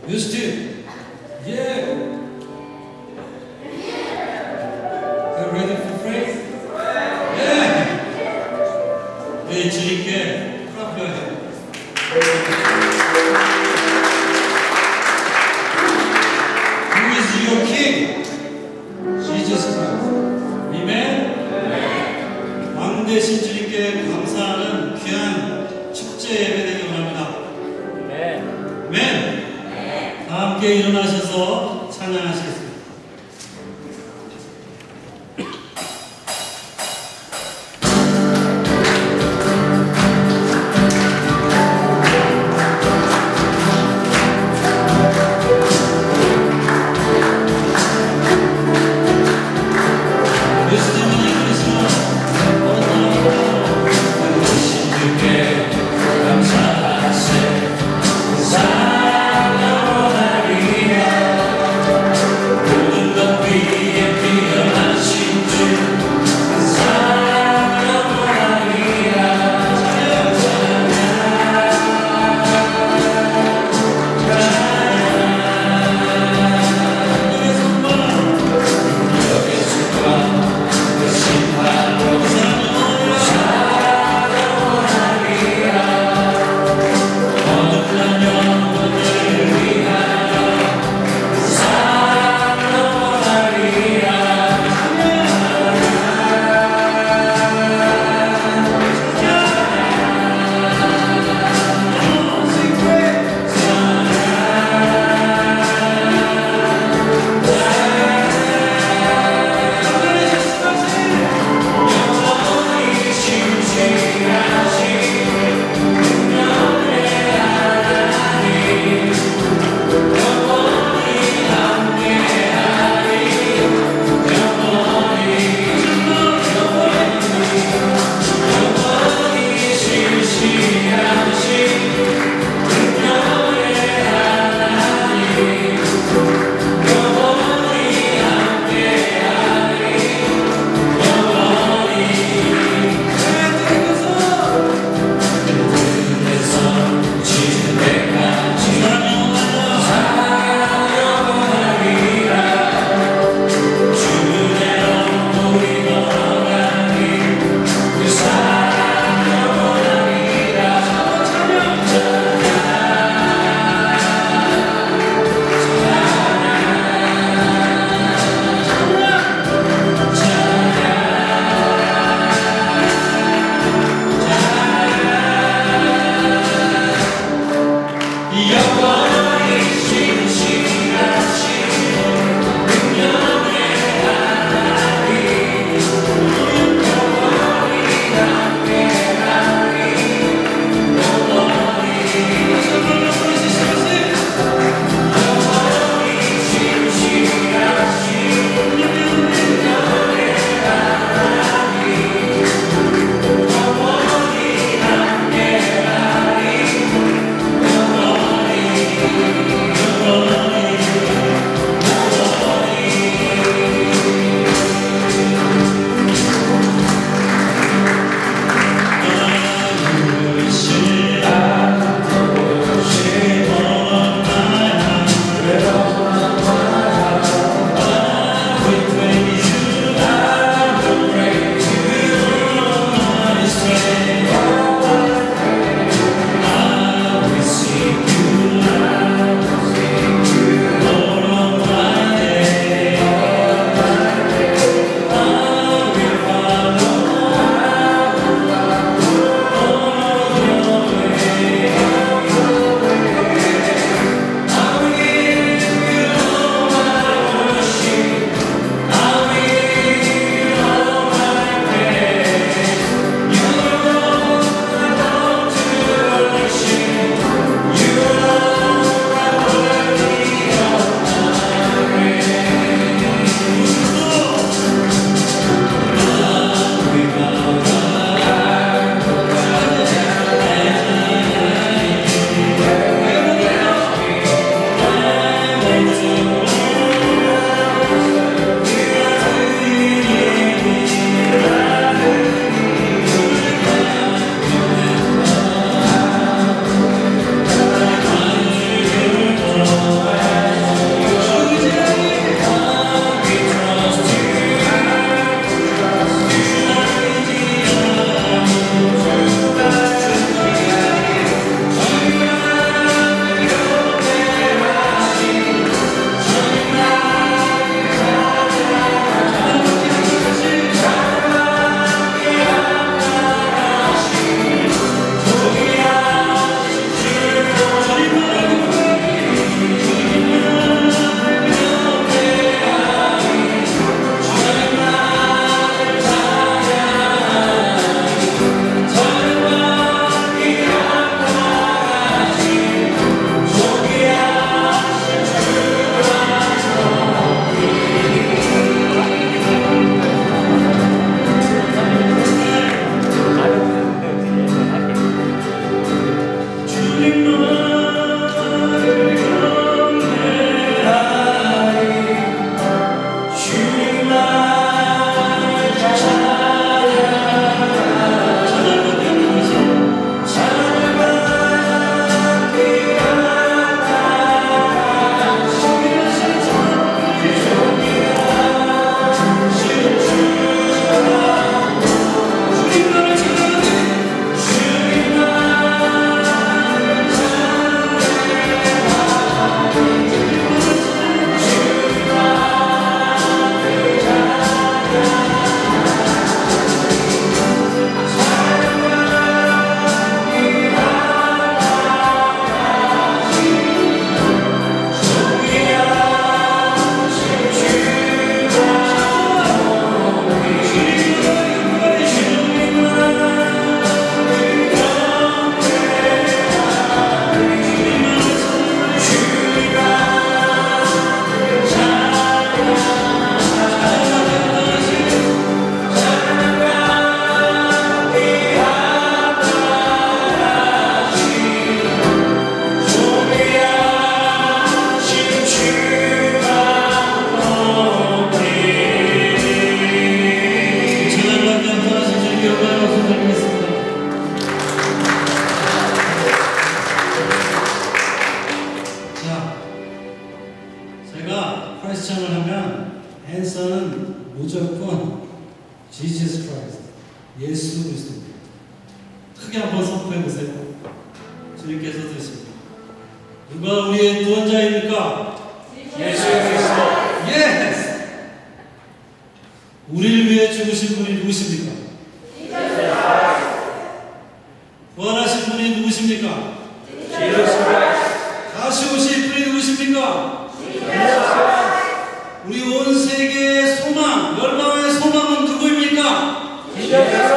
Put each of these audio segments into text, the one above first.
Houston, yeah. You ready for praise? Yeah. 네, 주님께 프라프요. Who is your King? Jesus Christ. Amen. 왕 대신 주님께 감사하는 귀한 축제 예배 되기 원합니다. 아멘. 다 함께 일어나셔서 찬양하시겠습니다. 퀘스천을 하면 앤서는 무조건 Jesus Christ, 예수 그리스도입니다. 크게 한번 선포해 보세요. 주님께서 드십니다. 누가 우리의 구원자입니까? 예수 그리스도. 예스! 우리를 위해 죽으신 분이 누구십니까? 부활하신 분이 누구십니까? 예수 다시 오실 분이 누구십니까? 우리 온 세계의 소망, 열방의 소망은 누구입니까? 아멘!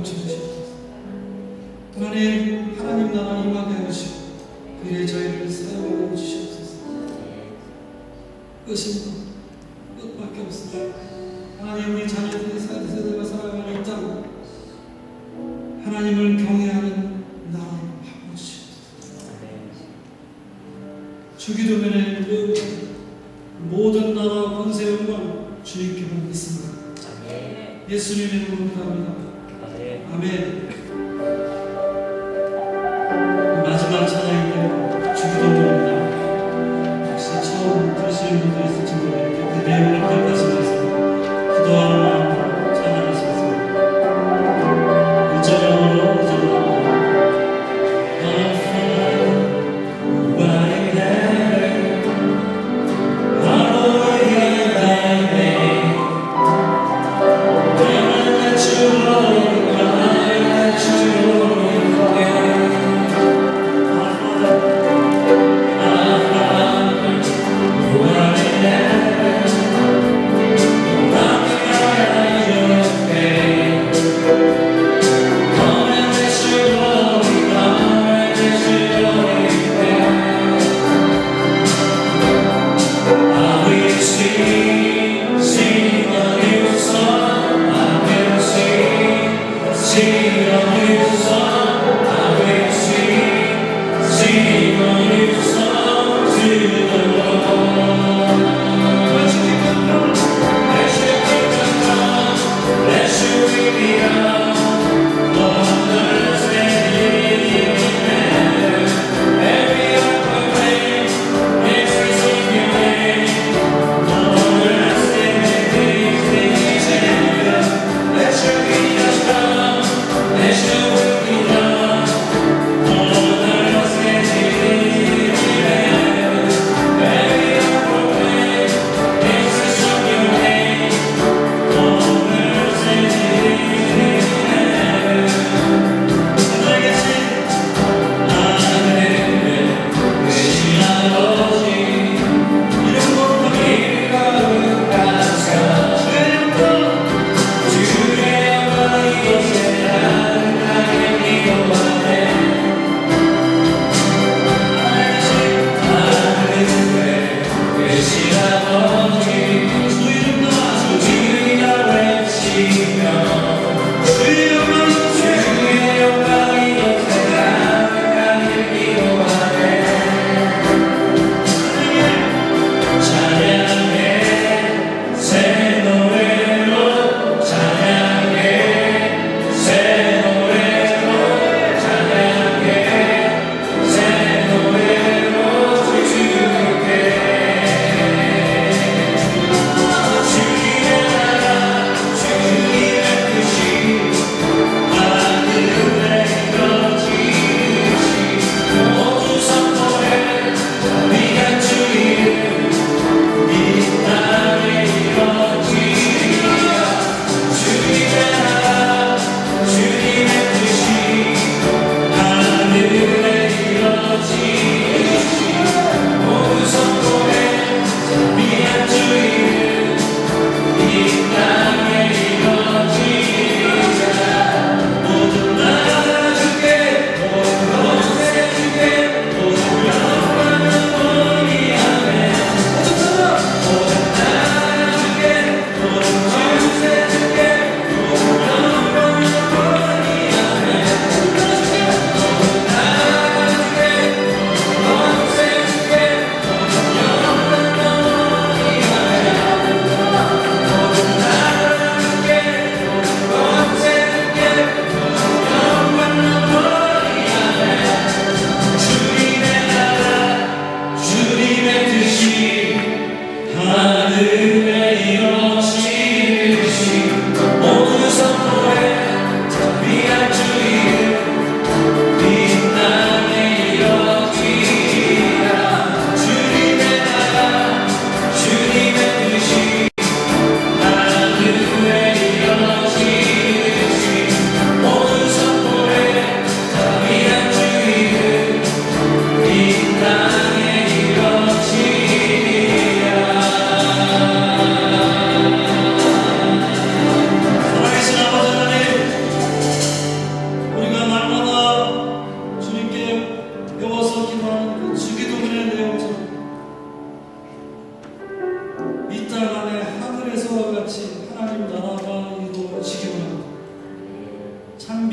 주시옵소서. 하나님, 하나님 나라 임하게 하시고 그의 저희를 사용하여 주시옵소서. 끝인 것 끝밖에 없으시오. 하나님, 우리 자녀들이 세대가 살아가는 이 땅 하나님을 경외하는 나라로 바꿔주시옵소서. 주기도면에 모든 나라 권세 영광 주님께만 있습니다. 예수님의 이름으로 기도합니다. 아멘. 마지막 찬양인데 주기도문입니다. 혹시 처음 들으시는 분들이 있을지 모르겠는데 그 내용을 기억하시면서 기도하는 마음으로 찬양하시겠습니다. 1절로 2절로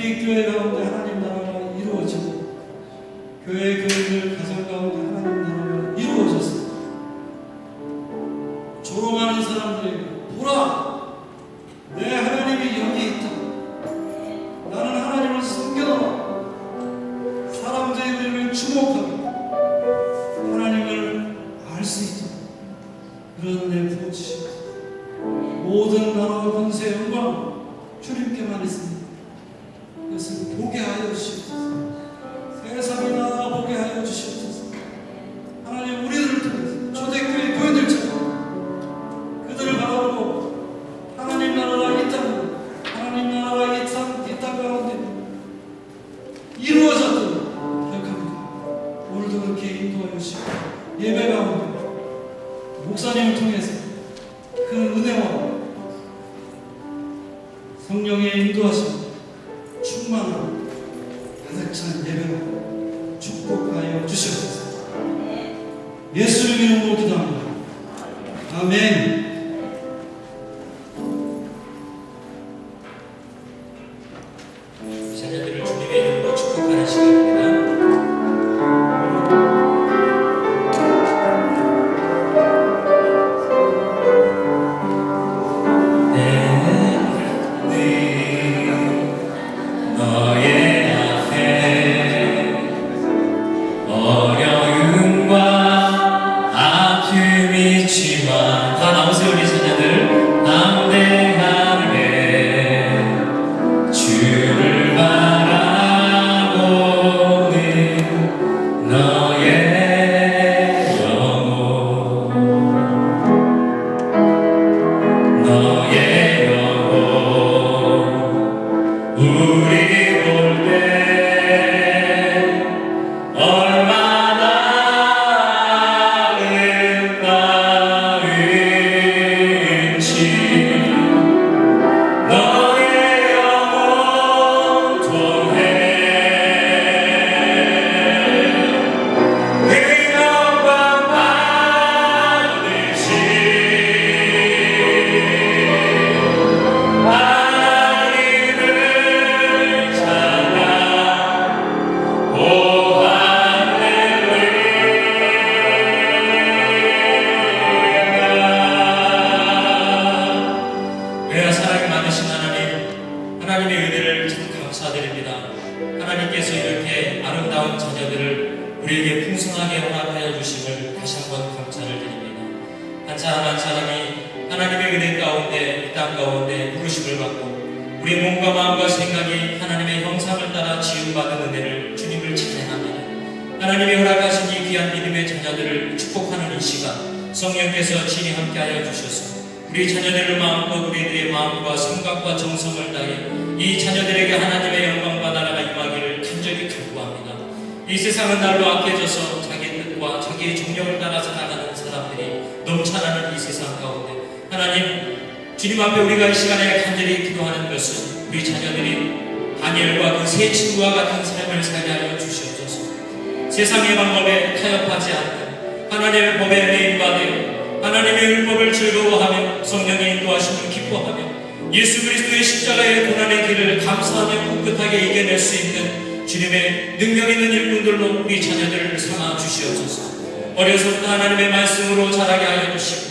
참빛교회 가운데 하나님 나라가 이루어지고 교회 교인들 가정 가운데 하나님 나라가 이루어졌습니다. 조롱하는 사람들에게 보라! 내 하나님이 여기 있다. 나는 하나님을 섬겨라. 사람들의 은혜를 주목하고 하나님을 알 수 있도록 그런 은혜 부어주시옵소서. 모든 나라와 권세 영광 주님께만 있습니다. 그것을 보게 하여 주시옵소서. 세상이 다 보게 하여 주시옵소서. 하나님 우리들을 통해서 초대교회 교회들처럼 그들을 바라보고 하나님 나라가 이 땅, 하나님 나라가 이 땅 가운데 이루어졌도록 기억합니다. 오늘도 그렇게 인도하여 주시고 예배 가운데 목사님을 통해서 그 은혜와 성령의 인도하심 충만한 가득 찬 예배로 축복하여 주시옵소서. 예수의 이름으로 기도합니다. 아멘. 자녀들을 주님의 이름으로 축복하는 시간입니다. 너의 앞에 어려움과 아픔이 있지만 다 나오세요 우리 자녀들. 담대하게 주를 바라보는 너의 영혼, 너의 영혼 우리 볼 때 얼마나 아름다운지 너의 영혼 통해 그 영광 받으시 하나님을 찬양 오 할렐루야. 은혜와 사랑이 많으신 하나님, 하나님의 은혜를 참 감사드립니다. 하나님께서 이렇게 아름다운 자녀들을 우리에게 풍성하게 허락하여 주심을 다시 한번 감사를 드립니다. 한 사람 한 사람이 하나님의 은혜 가운데 이 땅 가운데 부르심을 받고 우리 몸과 마음과 생각이 하나님의 형상을 따라 지음받은 은혜를 주님을 찬양합니다. 하나님이 허락하신 이 귀한 믿음의 자녀들을 축복하는 이 시간 성령께서 친히 함께하여 주셔서 우리 자녀들의 마음과 우리들의 마음과 생각과 정성을 다해 이 자녀들에게 하나님의 영광과 나라가 임하기를 간절히 간구합니다. 이 세상은 날로 악해져서 자기 뜻과 자기의 정력을 따라 살아가는 사람들이 넘쳐나는 이 세상 가운데 하나님 주님 앞에 우리가 이 시간에 간절히 기도하는 것은 우리 자녀들이 다니엘과 그 세 친구와 같은 삶을 살게 하여 주시옵소서. 세상의 방법에 타협하지 않는 하나님의 법에 매인받아 하나님의 율법을 즐거워하며 성령의 인도하심을 기뻐하며 예수 그리스도의 십자가의 고난의 길을 감사하며 꿋꿋하게 이겨낼 수 있는 주님의 능력 있는 일꾼들로 우리 자녀들을 삼아 주시옵소서. 어려서부터 하나님의 말씀으로 자라게 하여 주시고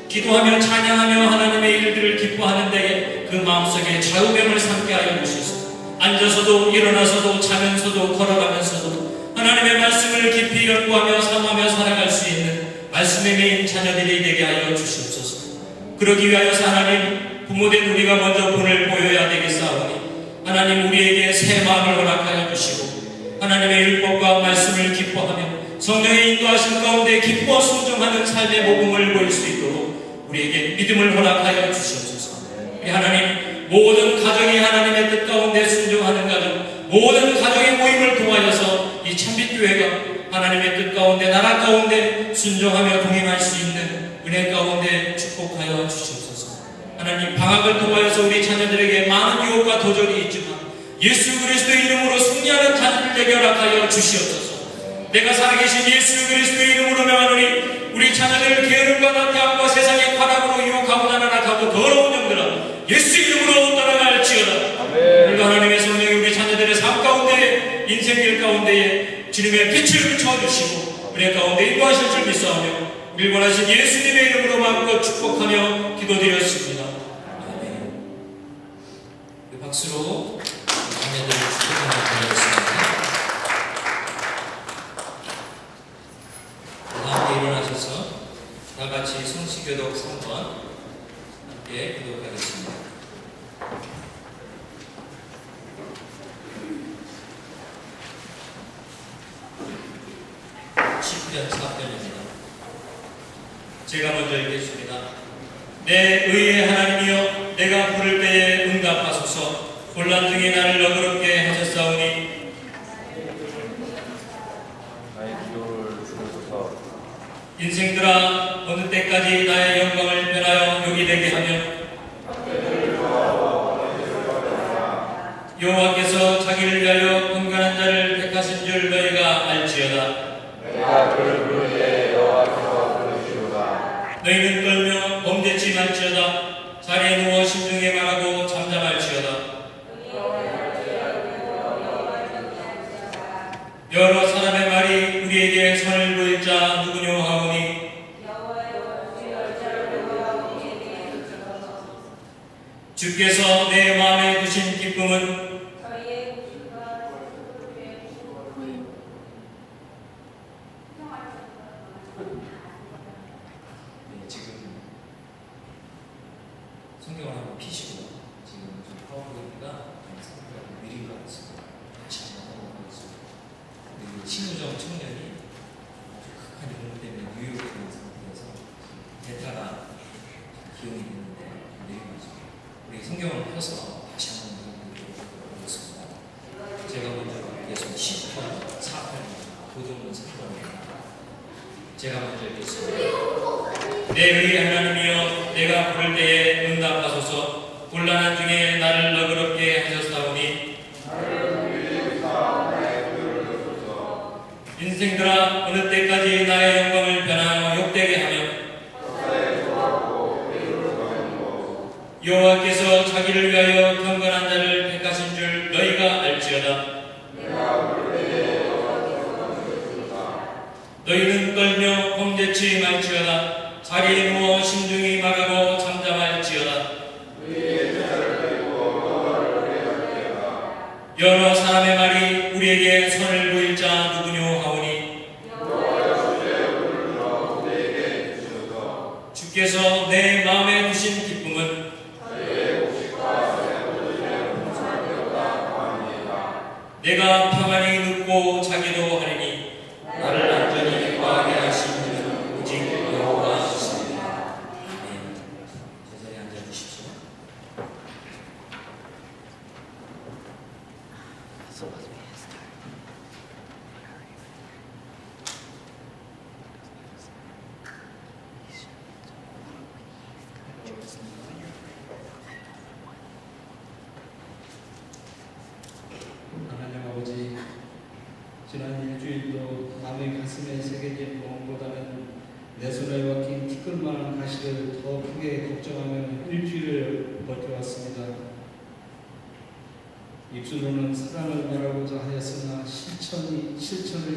기도하며 찬양하며 하나님의 일들을 기뻐하는 데에 그 마음속에 좌우명을 삼게 하여 주셔서 앉아서도 일어나서도 자면서도 걸어가면서도 하나님의 말씀을 깊이 연구하며 삼하며 살아갈 수 있는 말씀의 메인 자녀들이 되게 하여 주시옵소서. 그러기 위하여서 하나님 부모된 우리가 먼저 본을 보여야 되겠사오니 하나님 우리에게 새 마음을 허락하여 주시고 하나님의 율법과 말씀을 기뻐하며 성령의 인도하심 가운데 기뻐 순종하는 삶의 모범을 보일 수 있도록 우리에게 믿음을 허락하여 주시옵소서. 우리 하나님 모든 가정이 하나님의 뜻 가운데 순종하는 가정, 모든 가정의 모임을 통하여서 이 참빛교회가 하나님의 뜻 가운데 나라 가운데 순종하며 동행할 수 있는 은혜 가운데 축복하여 주시옵소서. 하나님 방학을 통하여서 우리 자녀들에게 많은 유혹과 도전이 있지만 예수 그리스도의 이름으로 승리하는 자녀들 되게 허락하여 주시옵소서. 내가 살아계신 예수 그리스도의 이름으로 명하노니 우리 자녀들 게으름과 나태함과 세상의 과락으로 유혹하고 나락하고 더러운 영들아 예수 이름으로 떠나갈지어다. 오늘도 하나님의 성령이 우리 자녀 인생길 가운데에 주님의 빛을 비춰주시고 은혜 가운데 인도하실 줄 믿사오며 우리 원하신 예수님의 이름으로 마음껏 축복하며 기도드렸습니다. 아멘. 우리 박수로 자녀들을 축복하며 드리겠습니다. 함께 일어나셔서 다 같이 성시교독 3번 함께 기도하겠습니다. 시편 4편입니다. 제가 먼저 읽겠습니다. 내 의의 하나님이여 내가 부를 때에 응답하소서. 곤란 중에 나를 너그럽게 하셨사오니 나의 기도를 들으소서. 인생들아 어느 때까지 나의 영광을 변하여 욕이 되게 하며 여호와께서 자기를 위하여 건강한 자를 택하신 줄 너희가 알지어다. 내가 그를 부를 때 여호와께서 들으시오다. 너희는 떨며 범죄치 말지어다. 자리에 누워 심중에 말하고 잠잠할지어다. 여러 사람의 말이 우리에게 선을 보일 자 누구뇨 하오니 주께서 내 마음에 두신 기쁨은 지금 성경을 한번 피시고 지금 좀 파워포인트가 성경을 미린 것 같습니다. 다시 한번 넘어가겠습니다. 우리 신우정 청년이 아주 극한 연구 때문에 뉴욕에 있는 상태에서 대타가 기용이 있는데 내리고 있습니다. 우리 성경을 펴서 다시 한번 읽어보겠습니다. 제가 먼저 읽겠습니다. 10편 4편입니다. 도전문 4편입니다. 제가 먼저 읽겠습니다. 내 의의 하나님이여 내가 부를 때에 응답하소서. 곤란한 중에 나를 너그럽게 하셨사오니 인생들아 어느 때까지 나의 영광을 변하여 욕되게 하며 여호와께서 자기를 위하여 경건한 자를 택하신 줄 너희가 알지어다. 너희는 떨며 범죄치 말지어다. 자리에 누워 심중히 말하고 잠잠할지어다. 여러 사람의 말이 우리에게 선을 보일 자 누구뇨 하오니 주께서 내 마음에 두신 기쁨은 내가 평안히 눕고 자기도 하리니 나를 안전히 거하게 하시는 오직 여호와시니라. 아멘. 제자리에 앉아주십시오. 하나님 아버지, 지난 일주일도 남의 가슴에 새겨진 멍보다는 내 손에 박힌 티끌만한 가시를 더 크게 걱정하며 일주일을 버텨왔습니다. 입술로는 사랑을 말하고자 하였으나 실천을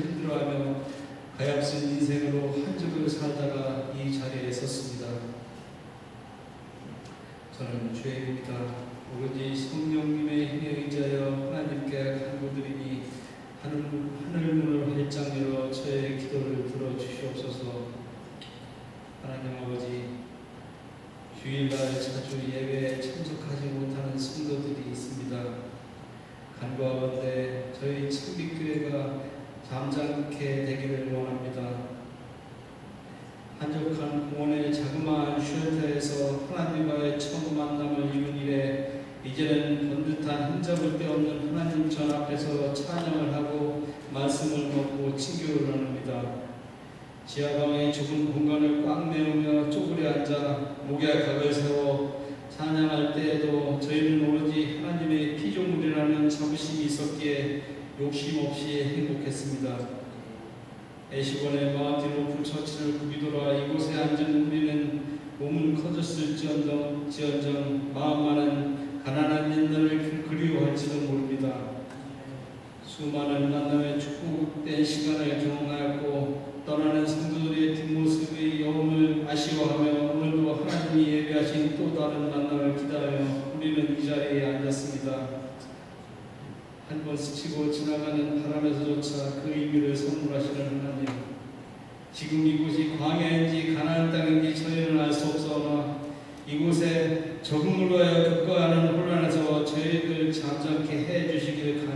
힘들어하며 가엾은 인생으로 한 주를 살다가 이 자리에 섰습니다. 저는 죄인입니다. 오로지 성령님의 힘에 의지하여 하나님께 간구드리니 하늘 문을 활짝 열어 저의 기도를 들어주시옵소서. 하나님 아버지, 주일날 자주 예배에 참석하지 못하는 성도들이 있습니다. 간구하건대 저희 참빛교회가 잠잠케 되기를 원합니다. 한적한 공원의 자그마한 쉘터에서 하나님과의 처음 만남을 이룬 이래 이제는 번듯한 흔적을 떼없는 하나님 전 앞에서 찬양을 하고 말씀을 먹고 친교를 나눕니다. 지하방의 좁은 공간을 꽉 메우며 쪼그려 앉아 목에 각을 세워 찬양할 때에도 저희는 오로지 하나님의 피조물이라는 자부심이 있었기에 욕심 없이 행복했습니다. 애시번의 마틴 로프 처치를 구비돌아 이곳에 앉은 우리는 몸은 커졌을지언정 마음만은 가난한 옛날을 그리워할지도 모릅니다. 수많은 만남의 축복된 시간을 경험하였고 떠나는 성도들의 뒷모습의 여움을 아쉬워하며 오늘도 하나님이 예배하신 또 다른 만남을 기다려 우리는 이 자리에 앉았습니다. 한 번 스치고 지나가는 바람에서조차 그 의미를 선물하시는 하나님, 지금 이곳이 광야인지 가나안 땅인지 저희는 알 수 없사오나 이곳에 적응으로 하여 급거하는 혼란에서 저희들 잠잠케 해주시길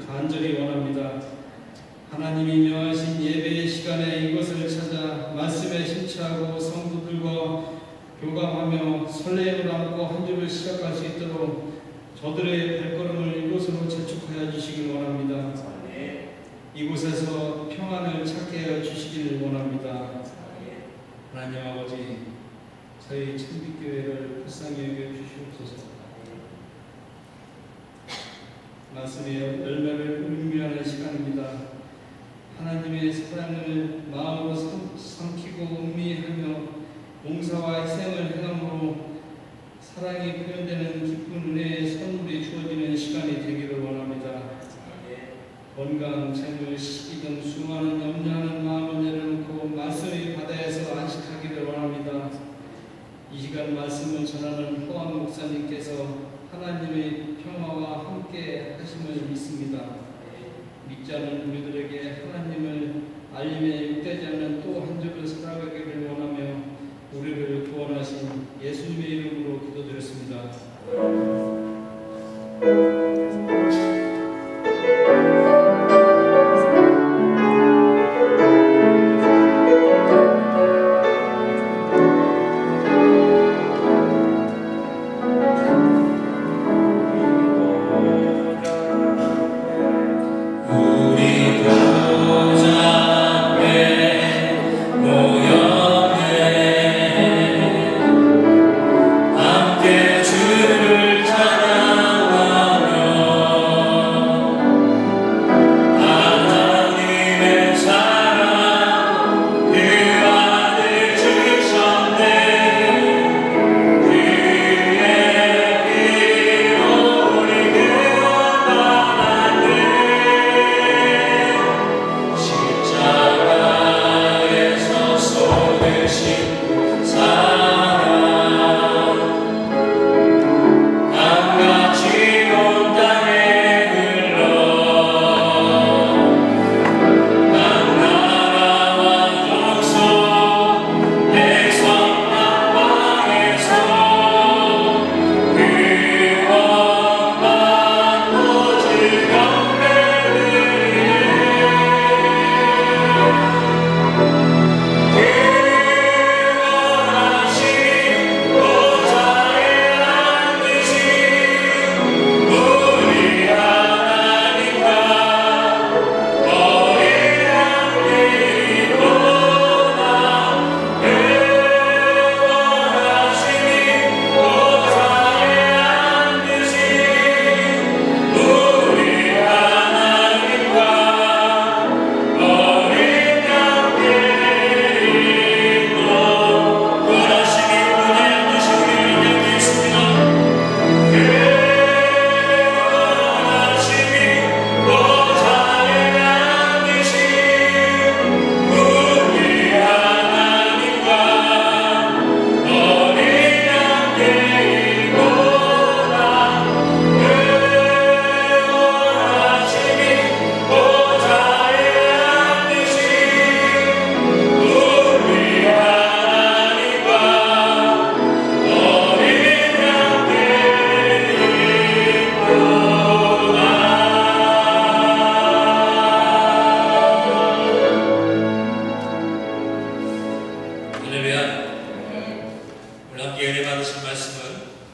간절히 원합니다. 하나님이 명하신 예배의 시간에 이곳을 찾아 말씀에 심취하고 성도들과 교감하며 설레임을 안고 한 주를 시작할 수 있도록 저들의 발걸음을 이곳으로 재촉하여 주시길 원합니다. 이곳에서 평안을 찾게 하여 주시길 원합니다. 하나님 아버지, 저희 천빛교회를 불쌍히 여겨 주시옵소서. 말씀의 열매를 의미하는 시간입니다. 하나님의 사랑을 마음으로 삼키고 음미하며 봉사와 희생을 행함으로 사랑이 표현되는 기쁜 은혜의 선물이 주어지는 시간이 되기를 원합니다. 건강, 재물, 시기 등 수많은 염려하는 마음을 내려놓고 말씀의 바다에서 안식하기를 원합니다. 이 시간 말씀을 전하는 호암 목사님께서 하나님의 평화와 함께 하심을 믿습니다. 믿지 않는 우리들에게 하나님을 알림에 육되지 않는 또 한 주를 살아가기를 원하며 우리를 구원하신 예수님의 이름으로 기도드렸습니다.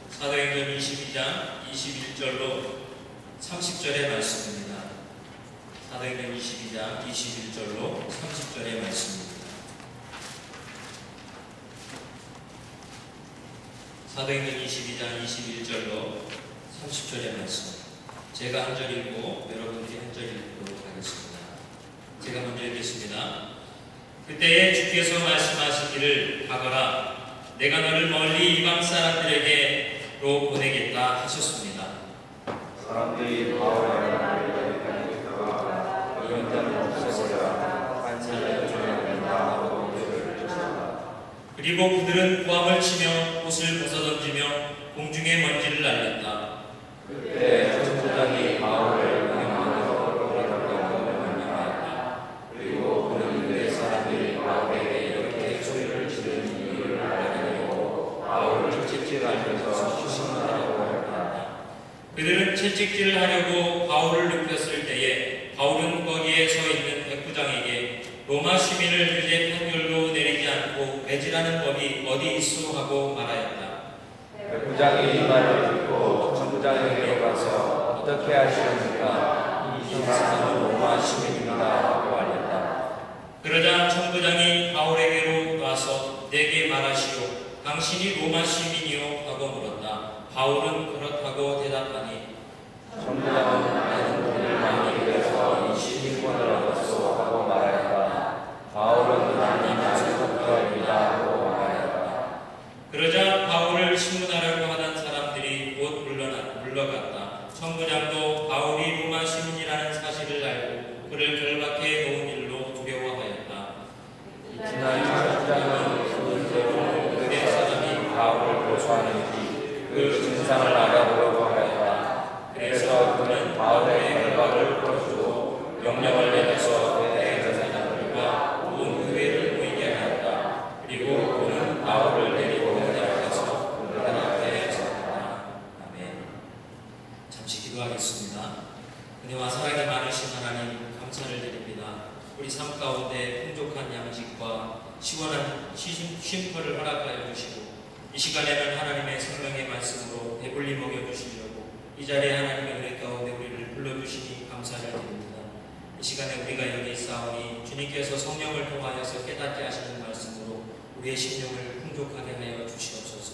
사도행전 22장 21절로 30절의 말씀입니다. 사도행전 22장 21절로 30절의 말씀입니다. 사도행전 22장 21절로 30절의 말씀. 제가 한 절 읽고 여러분들이 한 절 읽도록 하겠습니다. 제가 먼저 읽겠습니다. 그때에 주께서 말씀하시기를 가거라, 내가 너를 멀리 이방 사람들에게로 보내겠다 하셨습니다. 사람들이 바울의 말을 그리고 그들은 고함을 치며 옷을 벗어던지며 공중에 먼지를 날렸다. 그때 천부장이 바울을 명령하여 돌아가고 명령하였다. 그리고 그는 유대 사람들이 바울에게 이렇게 소리를 지르는 이유를 알아내고 바울을 채찍질하면서 시신하라고 하였다. 그들은 채찍질을 하려고 바울을 눕혔을 때에 바울은 거기에 서 있는 백부장에게 로마 시민을 유죄 판결로 내리지 않고 매질하는 법이 어디 있소 하고 말하였다. 백부장이 이 말을 듣고 천부장에게 가서 어떻게 하시렵니까? 이 사람은 로마 시민입니다 하고 알렸다. 그러자 천부장이 바울에게로 와서 내게 말하시오. 당신이 로마 시민이요? 하고 물었다. 바울은 그렇다고 대답하니 천부장은 나는 돈을 많이 잃어서 이 시민권을 얻었소 하고 말하였다. 바울은 나는 아직 독자입니다 하고 말하였다. 그러자 바울을 신문하려고 하던 사람들이 곧 물러갔다. 천부장도 바울이 로마 시민이라는 사실을 알고 그를 결박해 놓은 일로 두려워하였다. 이튿날 천부장은 소문대로 유대 사람이 바울을 고소하는지 그 진상을 알아보려고 하였다. 그래서 그는 바울의 결박을 풀어주고 명령을 내려서 대제사장들과 온 의회를 모이게 하였다. 그리고 그는 바울을 데리고 내려가서 그들 앞에 섰다. 아멘. 잠시 기도하겠습니다. 은혜와 사랑이 많으신 하나님 감사를 드립니다. 우리 삶 가운데 풍족한 양식과 시원한 쉼터를 허락하여 주시고 이 시간에는 하나님의 생명의 말씀으로 배불리 먹여주시려고 이 자리에 하나님의 은혜 가운데 우리를 불러주시니 감사를 드립니다. 이 시간에 우리가 여기 있사오니 주님께서 성령을 통하여서 깨닫게 하시는 말씀으로 우리의 심령을 풍족하게 하여 주시옵소서.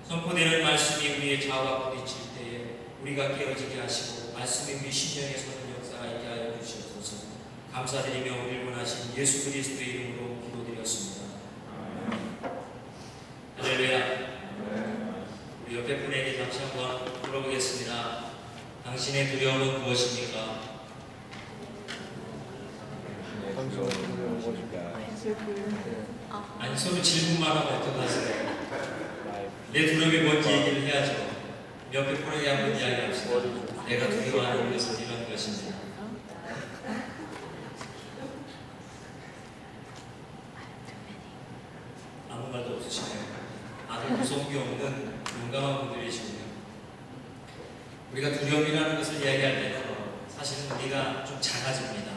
선포되는 말씀이 우리의 자아와 부딪힐 때에 우리가 깨어지게 하시고 말씀이 우리 심령에 서는 역사가 있게 하여 주시옵소서. 감사드리며 우리를 원하신 예수 그리스도의 이름으로 기도드렸습니다. 할렐루야. 우리 옆에 분에게 잠시 한번 물어보겠습니다. 당신의 두려움은 무엇입니까? 아니 서로 질문만 하면 어떡하세요? 내 두려움이 뭔지 얘기를 해야죠. 옆에 분에게 한번 이야기합시다. 내가 두려워하는 것은 이런 것입니다. 아무 말도 없으시네요. 아주 무서운 게 없는 용감한 분들이시군요. 우리가 두려움이라는 것을 이야기할 때는 사실은 우리가 좀 작아집니다.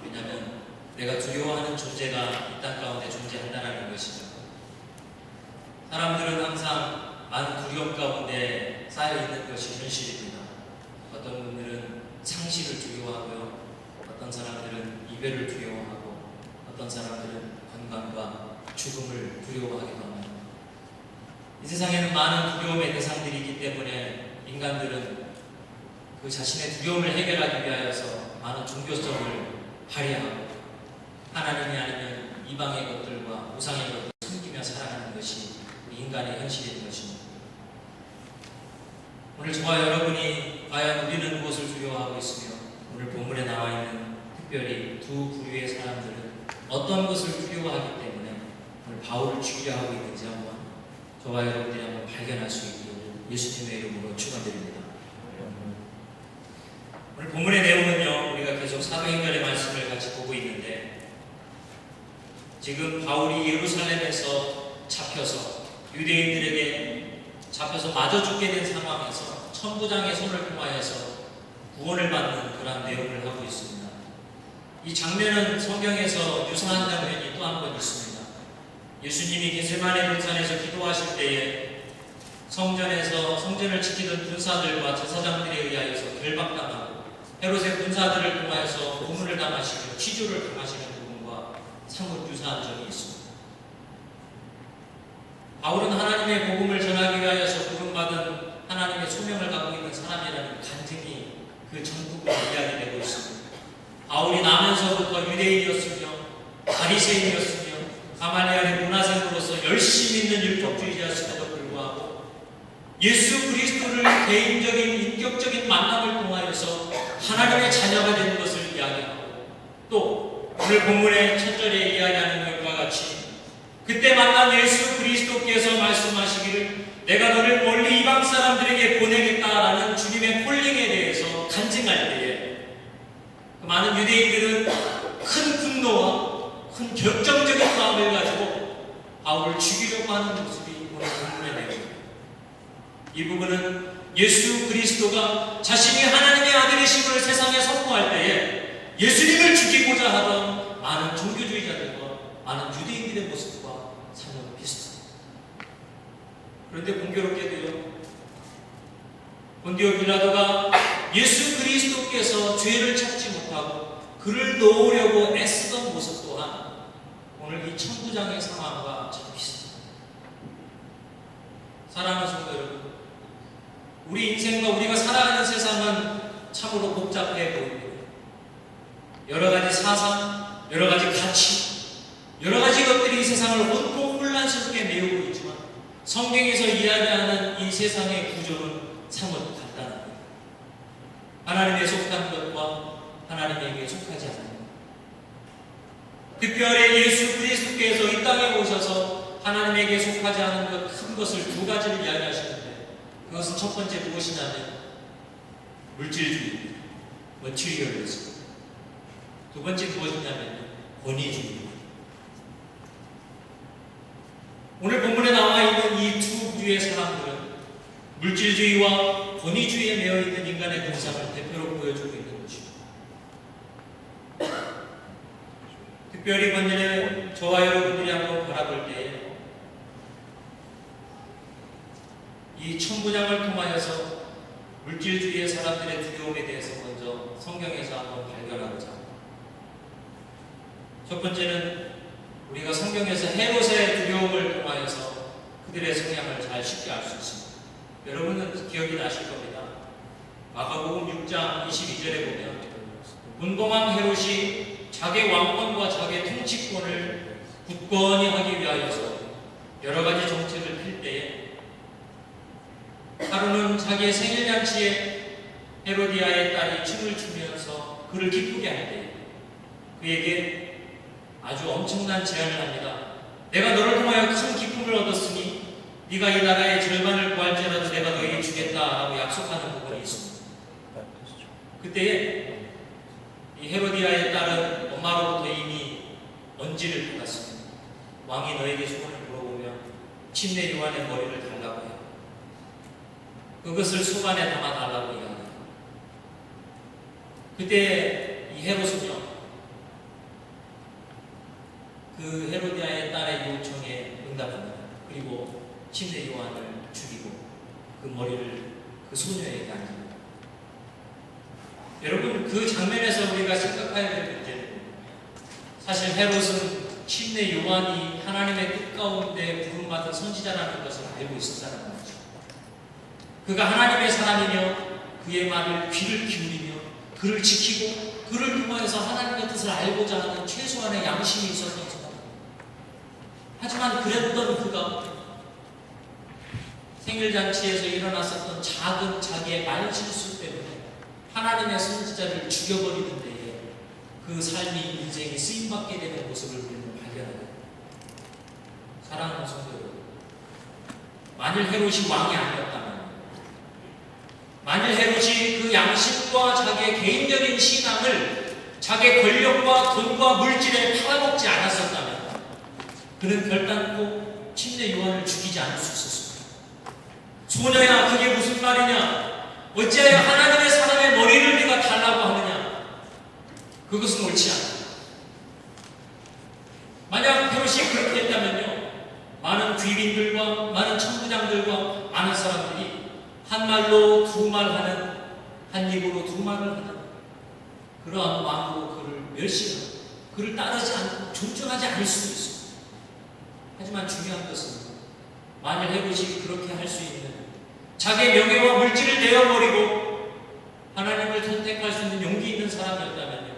왜냐하면 내가 두려워하는 존재가 이 땅 가운데 존재한다는 것이죠. 사람들은 항상 많은 두려움 가운데 쌓여있는 것이 현실입니다. 어떤 분들은 상실을 두려워하고요. 어떤 사람들은 이별을 두려워하고 어떤 사람들은 건강과 죽음을 두려워하기도 합니다. 이 세상에는 많은 두려움의 대상들이 있기 때문에 인간들은 그 자신의 두려움을 해결하기 위하여서 많은 종교성을 발휘하고 하나님이 아니면 이방의 것들과 우상의 것들을 숨기며 살아가는 것이 우리 인간의 현실인 것입니다. 오늘 저와 여러분이 과연 우리는 무엇을 두려워하고 있으며 오늘 본문에 나와 있는 특별히 두 부류의 사람들은 어떤 것을 두려워하기 때문에 오늘 바울을 죽이려 하고 있는지 한번 저와 여러분들이 한번 발견할 수 있기를 예수님의 이름으로 축원드립니다. 오늘 본문의 내용은요, 우리가 계속 사도행전의 말씀을 같이 보고 있는데 지금 바울이 예루살렘에서 잡혀서 유대인들에게 잡혀서 마저 죽게 된 상황에서 천부장의 손을 통하여서 구원을 받는 그런 내용을 하고 있습니다. 이 장면은 성경에서 유사한 장면이 또 한 번 있습니다. 예수님이 겟세마네 동산에서 기도하실 때에 성전을 지키던 군사들과 제사장들에 의하여서 결박당하고 헤롯의 군사들을 통하여서 고문을 당하시고 치주를 당하시는 부분과 상극 유사한 점이 있습니다. 바울은 하나님의 복음을 전하기 위하여서 부름받은 하나님의 소명을 갖고 있는 사람이라는 간증이 그 전부분에 이야기되고 있습니다. 바울이 나면서부터 유대인이었으며 바리새인이었으며 가말리엘의 문화생으로서 열심히 있는 율법주의자였음에도 불구하고 예수 그리스도를 개인적인 인격적인 만남을 통하여서 하나님의 자녀가 되는 것을 이야기하고 또 오늘 본문의 첫 절에 이야기하는 것과 같이 그때 만난 예수 그리스도께서 말씀하시기를 내가 너를 멀리 이방 사람들에게 보내겠다라는 주님의 콜링에 대해서 간증할 때에 그 많은 유대인들은 큰 분노와 큰 결정적인 마음을 가지고 바울을 죽이려고 하는 모습이 오늘 본문에 나옵니다. 이 부분은 예수 그리스도가 자신이 하나님의 아들이심을 세상에 선포할 때에 예수님을 죽이고자 하던 많은 종교주의자들과 많은 유대인들의 모습과 상당히 비슷합니다. 그런데 공교롭게도요, 본디오 빌라도가 예수 그리스도께서 죄를 찾지 못하고 그를 놓으려고 애쓰던 모습 또한 오늘 이 천부장의 상황과 참 비슷합니다. 사랑하는 성도 여러분, 우리 인생과 우리가 살아가는 세상은 참으로 복잡해 보입니다. 여러 가지 사상, 여러 가지 가치, 여러 가지 것들이 이 세상을 온통 혼란스럽게 메우고 있지만 성경에서 이야기하는 이 세상의 구조는 참으로 간단합니다. 하나님에 속한 것과 하나님에게 속하지 않는 것. 특별히 예수 그리스도께서 이 땅에 오셔서 하나님에게 속하지 않은 것 큰 것을 두 가지를 이야기하시는데 그것은 첫 번째 무엇이냐면 물질주의입니다. 머티리얼리즘. 두 번째 무엇이냐면 권위주의입니다. 오늘 본문에 나와 있는 이 두 부류의 사람들은 물질주의와 권위주의에 매여 있는 인간의 동상을 대표로 보여주고 있는 것입니다. 특별히 번전에 저와 여러분들이 한번 바라볼 때에 이 천부장을 통하여서 물질주의의 사람들의 두려움에 대해서 먼저 성경에서 한번 발견하고자 합니다. 첫 번째는 우리가 성경에서 헤롯의 두려움을 통하여서 그들의 성향을 잘 쉽게 알 수 있습니다. 여러분은 기억이 나실 겁니다. 마가복음 6장 22절에 보면 분봉왕 헤롯이 자기 왕권과 자기 통치권을 굳건히 하기 위하여서 여러 가지 정책을 필 때에 하루는 자기의 생일잔치에 헤로디아의 딸이 춤을 추면서 그를 기쁘게 할 때 그에게 아주 엄청난 제안을 합니다. 내가 너를 통하여 큰 기쁨을 얻었으니 네가 이 나라의 절반을 구할지라도 내가 너에게 주겠다라고 약속하는 부분이 있습니다. 그때에 이 헤로디아의 딸은 엄마로부터 이미 언지를 받았습니다. 왕이 너에게 소원을 물어보며 침례 요한의 머리를 달라고 해요. 그것을 소관에 담아달라고 이야기합니다. 그때 이 헤롯은요, 그 헤로디아의 딸의 요청에 응답합니다. 그리고 침례 요한을 죽이고 그 머리를 그 소녀에게 안깁니다. 여러분, 그 장면에서 우리가 생각해야 될 문제는 사실 헤롯은 침례 요한이 하나님의 뜻 가운데 부름받은 선지자라는 것을 알고 있었다는 거죠. 그가 하나님의 사람이며 그의 말을 귀를 기울이며 그를 지키고 그를 통하여서 하나님의 뜻을 알고자 하는 최소한의 양심이 있었던 사람. 하지만 그랬던 그가 생일잔치에서 일어났었던 작은 자기의 말실수 때문에 하나님의 선지자를 죽여버리는 데에 그 삶이 인생이 쓰임받게 되는 모습을 우리는 발견하게 됩니다. 사랑하는 성도 여러분, 만일 헤롯이 왕이 아니었다면, 만일 헤롯이 그 양심과 자기의 개인적인 신앙을 자기의 권력과 돈과 물질에 팔아먹지 않았었다면 그는 결단코 침례 요한을 죽이지 않을 수 있었습니다. 소녀야, 그게 무슨 말이냐? 어찌하여 하나님의 사람의 머리를 네가 달라고 하느냐? 그것은 옳지 않다. 만약 헤롯이 그렇게 했다면요, 많은 귀빈들과 많은 천부장들과 많은 사람들이 한 말로 두 말 하는, 한 입으로 두 말을 하는 그러한 왕으로 그를 멸시하고 그를 따르지 않고 존중하지 않을 수도 있습니다. 하지만 중요한 것은 만일 헤롯이 그렇게 할 수 있는 자기의 명예와 물질을 내어버리고 하나님을 선택할 수 있는 용기 있는 사람이었다면요,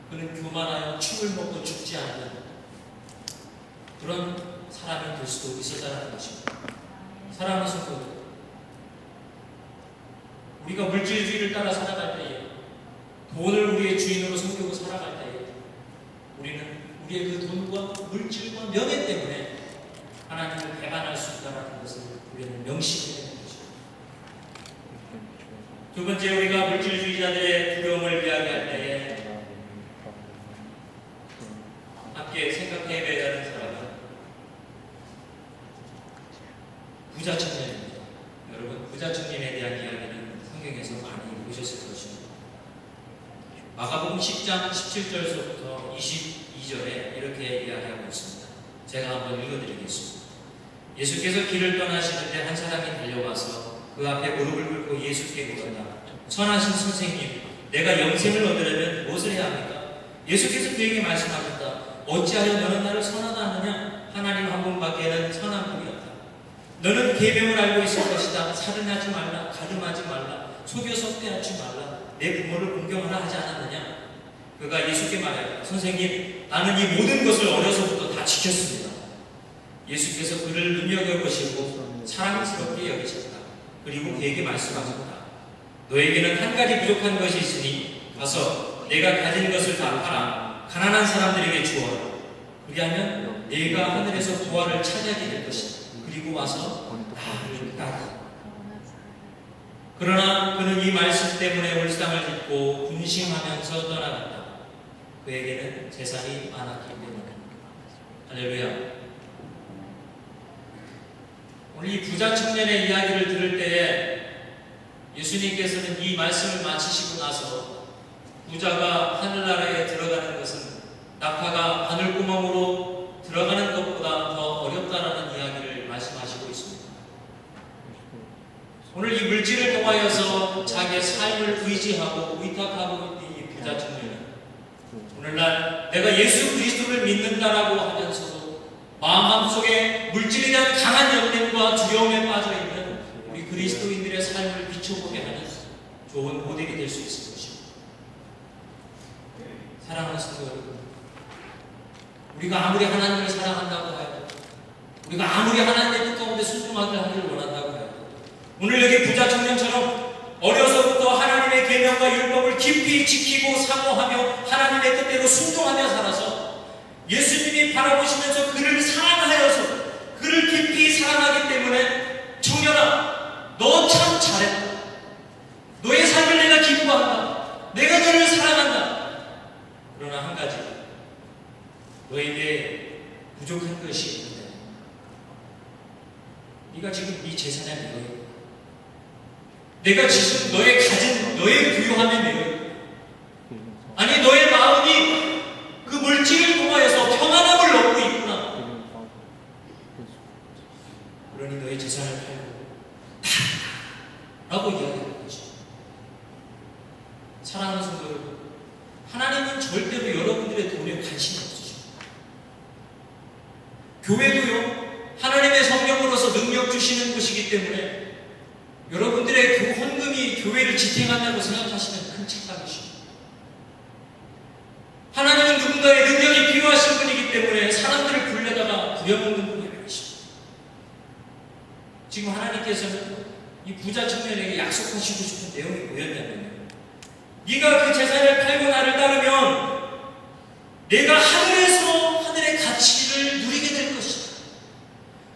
그는 교만하여 춤을 먹고 죽지 않는 그런 사람이 될 수도 있었다는 것입니다. 사랑하는 성도들, 우리가 물질주의를 따라 살아갈 때에, 돈을 우리의 주인으로 섬기고 살아갈 때에 우리는 우리의 그 돈과 물질과 명예 때문에 하나님을 배반할 수 있다는 것을 우리는 명심해야 되는 거죠. 두 번째, 우리가 물질주의자들의 두려움을 이야기할 때에 함께 생각해야 하는 사람은 부자 청년입니다. 여러분, 부자 청년에 대한 이야기는 성경에서 많이 보셨을 것입니다. 마가복음 10장 17절서부터 22절에 이렇게 이야기하고 있습니다. 제가 한번 읽어드리겠습니다. 예수께서 길을 떠나시는데 한 사람이 달려와서 그 앞에 무릎을 꿇고 예수께 물었다. 선하신 선생님, 내가 영생을 얻으려면 무엇을 해야 합니까? 예수께서 그에게 말씀하셨다. 어찌하여 너는 나를 선하다 하느냐? 하나님 한 분밖에는 선한 분이 없다. 너는 계명을 알고 있을 것이다. 살인하지 말라, 가늠하지 말라, 속여서 빼앗지 말라, 내 부모를 공경하라 하지 않았느냐? 그가 예수께 말하였다. 선생님, 나는 이 모든 것을 어려서부터 다 지켰습니다. 예수께서 그를 눈여겨보시고 사랑스럽게 여기셨다. 그리고 그에게 말씀하셨다. 너에게는 한 가지 부족한 것이 있으니 가서 내가 가진 것을 다 팔아 가난한 사람들에게 주어라. 그리하면 내가 하늘에서 보화를 차지하게 될 것이다. 그리고 와서 나를 따르라. 그러나 그는 이 말씀 때문에 울상을 짓고 군심하면서 떠나갔다. 그에게는 재산이 많았기 때문입니다. 할렐루야. 오늘 이 부자 청년의 이야기를 들을 때에 예수님께서는 이 말씀을 마치시고 나서 부자가 하늘나라에 들어가는 것은 나팔가 바늘구멍으로 들어가는 것보다 더 어렵다라는 이야기를 말씀하시고 있습니다. 오늘 이 물질을 통하여서 자기의 삶을 의지하고 위탁하고 있는 이 부자 청년은 오늘날 내가 예수 그리스도를 믿는다라고 하면서도 마음속에 물질에 대한 강한 염려과 두려움에 빠져있는 우리 그리스도인들의 삶을 비춰보게 하는 좋은 모델이 될 수 있을 것입니다. 사랑하는 성도 여러분, 우리가 아무리 하나님을 사랑한다고 해도, 우리가 아무리 하나님의 뜻 가운데 순종하게 하기를 원한다고 해도, 오늘 여기 부자 청년처럼 어려서부터 하나님의 계명과 율법을 깊이 지키고 사모하며 하나님의 뜻대로 순종하며 살아서 예수님이 바라보시면서 그를 사랑하여서 그를 깊이 사랑하기 때문에 청년아, 너 참 잘했다. 너의 삶을 내가 기뻐한다. 내가 너를 사랑한다. 그러나 한 가지, 너에게 부족한 것이 있는데 네가 지금 네 재산에 매여 있고 내가 지금 너의 가진 너의 부유함에 매여 있고 아니 너의 마음이 그 물질을 통하여서 평안함을 얻고 있구나. 그러니 너의 재산을 팔고 라고 이야기하는 것이죠. 사랑하는 성도 여러분, 하나님은 절대로 여러분들의 돈에 관심이 없으십니다. 교회도요, 하나님의 성령으로서 능력 주시는 것이기 때문에 여러분들의 그 헌금이 교회를 지탱한다고 생각하시면 큰 착각이십니다. 하나님은 누군가의 능력이 필요하신 분이기 때문에 사람들을 불려다가 부려먹는 분이 아니십니다. 지금 하나님께서는 이 부자 청년에게 약속하시고 싶은 내용이 뭐였냐면요, 네가 그 재산을 팔고 나를 따르면 내가 하늘에서 하늘의 가치를 누리게 될 것이다.